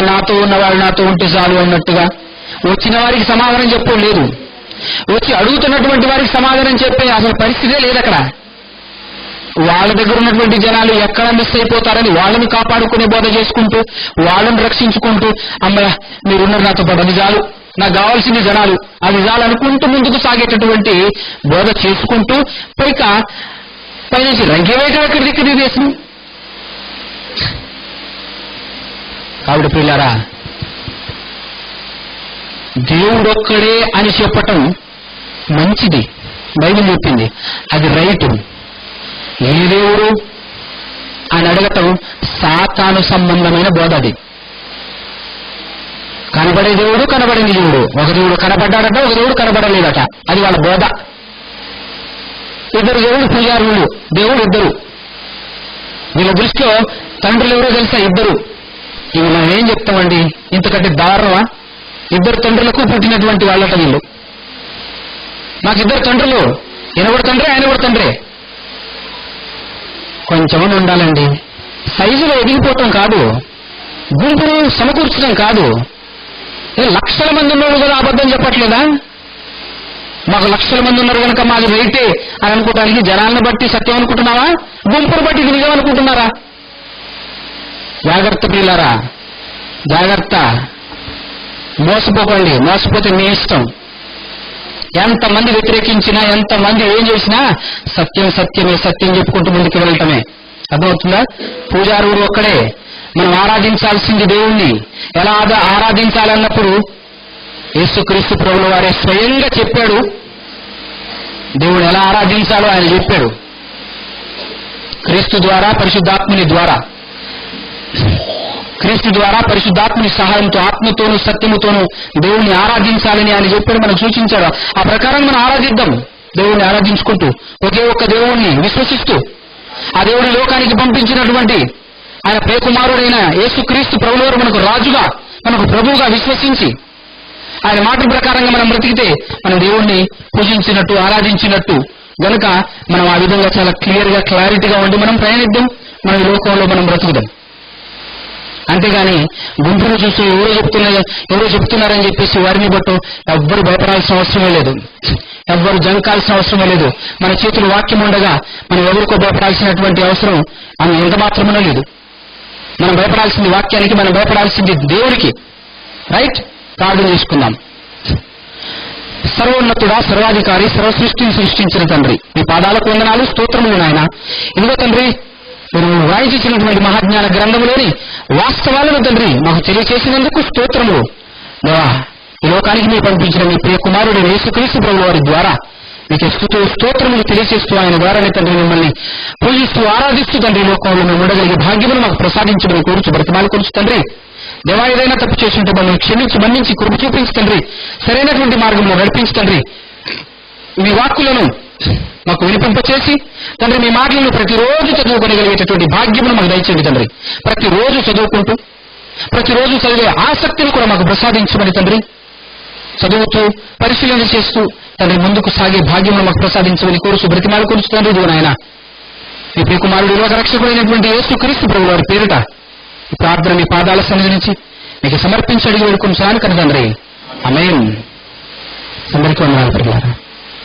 నాతో ఉన్నవాళ్ళు నాతో ఉంటే చాలు అన్నట్టుగా వచ్చిన వారికి సమాధానం చెప్పడం లేదు, వచ్చి అడుగుతున్నటువంటి వారికి సమాధానం చెప్పే అసలు పరిస్థితే లేదు అక్కడ. వాళ్ళ దగ్గర ఉన్నటువంటి జనాలు ఎక్కడ మిస్ అయిపోతారని వాళ్ళని కాపాడుకునే బోధ చేసుకుంటూ, వాళ్ళని రక్షించుకుంటూ, అమ్మయ్య మీరున్నారు నాతో పాటు, అది చాలు, నాకు కావాల్సింది జనాలు, అది చాలు అనుకుంటూ ముందుకు సాగేటటువంటి బోధ చేసుకుంటూ పైనుంచి రంగేవేయటం ఎక్కడ దిక్కు దేశం. కాబట్టి పిల్లారా, దేవుడొక్కడే అని చెప్పటం మంచిది, బైబిల్ చెప్పింది, అది రైటు. ఏ దేవుడు అని అడగటం సాతాను సంబంధమైన బోధ. అది కనబడే దేవుడు, కనబడింది దేవుడు, ఒక దేవుడు కనబడ్డాడట, ఒక దేవుడు కనబడలేదట, అది వాళ్ళ బోధ. ఇద్దరు దేవుడు పూజారులు, దేవుడు ఇద్దరు. వీళ్ళ దృష్టిలో తండ్రులు ఎవరో తెలుసా? ఇద్దరు. ఇవి మనం ఏం చెప్తామండి, ఇంతకంటే దారుణమా? ఇద్దరు తండ్రులకు పుట్టినటువంటి వాళ్ళట వీళ్ళు. నాకు ఇద్దరు తండ్రులు, ఈయన కూడా తండ్రే, ఆయన కూడా తండ్రే. కొంచెమని ఉండాలండి. సైజులో ఎదిగిపోవటం కాదు, గుంపును సమకూర్చడం కాదు. లక్షల మంది ఉన్నవాడు కదా అబద్ధం చెప్పట్లేదా? మాకు లక్షల మంది ఉన్నారు కనుక మాది రైటే అని అనుకోవడానికి జనాలను బట్టి సత్యం అనుకుంటున్నావా? గుంపును బట్టి ఇది నిజం అనుకుంటున్నారా? జాగ్రత్త ప్రియులారా, జాగ్రత్త. మోసపోకండి. మోసపోతే మీ ఇష్టం. ఎంతమంది వ్యతిరేకించినా, ఎంతమంది ఏం చేసినా సత్యం సత్యమే, సత్యం చెప్పుకుంటూ ముందుకు వెళ్ళటమే. అర్థమవుతుందా? పూజారుడు ఒక్కడే. మనం ఆరాధించాల్సింది దేవుణ్ణి. ఎలా ఆరాధించాలన్నప్పుడు యేసుక్రీస్తు ప్రభువుల వారే స్వయంగా చెప్పాడు. దేవుడు ఎలా ఆరాధించాలో ఆయన చెప్పాడు. క్రీస్తు ద్వారా, పరిశుద్ధాత్ముని ద్వారా, క్రీస్తు ద్వారా పరిశుద్ధాత్ముని సహాయంతో, ఆత్మతోనూ సత్యముతోనూ దేవుణ్ణి ఆరాధించాలని ఆయన చెప్పాడు, మనకు సూచించాడు. ఆ ప్రకారం మనం ఆరాధిద్దాం. దేవుణ్ణి ఆరాధించుకుంటూ, ఒకే ఒక్క దేవుణ్ణి విశ్వసిస్తూ, ఆ దేవుడి లోకానికి పంపించినటువంటి ఆయన ప్రియకుమారుడైన యేసుక్రీస్తు ప్రభువువారు మనకు రాజుగా, మనకు ప్రభువుగా విశ్వసించి ఆయన మాట ప్రకారంగా మనం బ్రతికితే మనం దేవుణ్ణి పూజించినట్టు, ఆరాధించినట్టు. గనుక మనం ఆ విధంగా చాలా క్లియర్గా, క్లారిటీగా ఉండి మనం ప్రయాణిద్దాం. మన ఈ లోకంలో మనం బ్రతుకుదాం. అంతేగాని గుంపును చూసి ఎవరో చెప్తున్నారని చెప్పేసి వారిని బట్టు ఎవ్వరు భయపడాల్సిన అవసరమే లేదు, ఎవ్వరు జంకాల్సిన అవసరమే లేదు. మన చేతులు వాక్యం ఉండగా మనం ఎవరికో భయపడాల్సినటువంటి అవసరం ఎంత మాత్రమే లేదు. మనం భయపడాల్సింది వాక్యానికి, మనం భయపడాల్సింది దేవుడికి. రైట్? ప్రార్థన చేసుకుందాం. సర్వోన్నతుడా, సర్వాధికారి, సర్వసృష్టిని సృష్టించిన తండ్రి, మీ పాదాలకు వందనాలు, స్తోత్రములు నాయన. ఇదిగో తండ్రి, మీరు రాయించినటువంటి మహాజ్ఞాన గ్రంథములోని వాస్తవాలను తండ్రి మాకు తెలియచేసినందుకు స్తోత్రములు. దేవా, ఈ లోకానికి మీరు పంపించిన మీ ప్రియ కుమారుడైన యేసుక్రీస్తు ప్రభువు వారి ద్వారా మీకు స్తోత్రములు తెలియచేస్తూ, ఆయన ద్వారానే తండ్రి మిమ్మల్ని పూజిస్తూ, ఆరాధిస్తూ తండ్రి లోకంలో మేము ఉండగలిగే భాగ్యమును మాకు ప్రసాదించమని కోరుచు బ్రతిమాలు కొలుచు తండ్రి. దేవా, ఏదైనా తప్పు చేస్తుంటే మమ్మల్ని క్షమించి, మన్నించి, కృప చూపించి తండ్రి, సరైనటువంటి మార్గంలో నడిపించి తండ్రి. మీ వాక్కులను మాకు వినిపింపచేసి తండ్రి, మీ మాటలను ప్రతిరోజు చదువుకోగలిగేటటువంటి భాగ్యమును మాకు దయచేయండి తండ్రి. ప్రతిరోజు చదువుకుంటూ, ప్రతిరోజు చదివే ఆసక్తిని కూడా మాకు ప్రసాదించమని తండ్రి. చదువుతూ, పరిశీలన చేస్తూ తండ్రి ముందుకు సాగే భాగ్యమును మాకు ప్రసాదించమని కోరుచు బ్రతిమాలు కొలుచు తండ్రి. ఇదిగో నాయన, మీ ప్రియకుమారుడు లోక రక్షకుడైనటువంటి యేసుక్రీస్తు ప్రభువు వారి పేరిట ఈ ప్రార్థన మీ పాదాల సన్నిధి నుంచి మీకు సమర్పించి అడిగి వేడుకొంచున్నాను కదా తండ్రి. ఆమేన్. అందరికీ వందనాలు ప్రియులారా.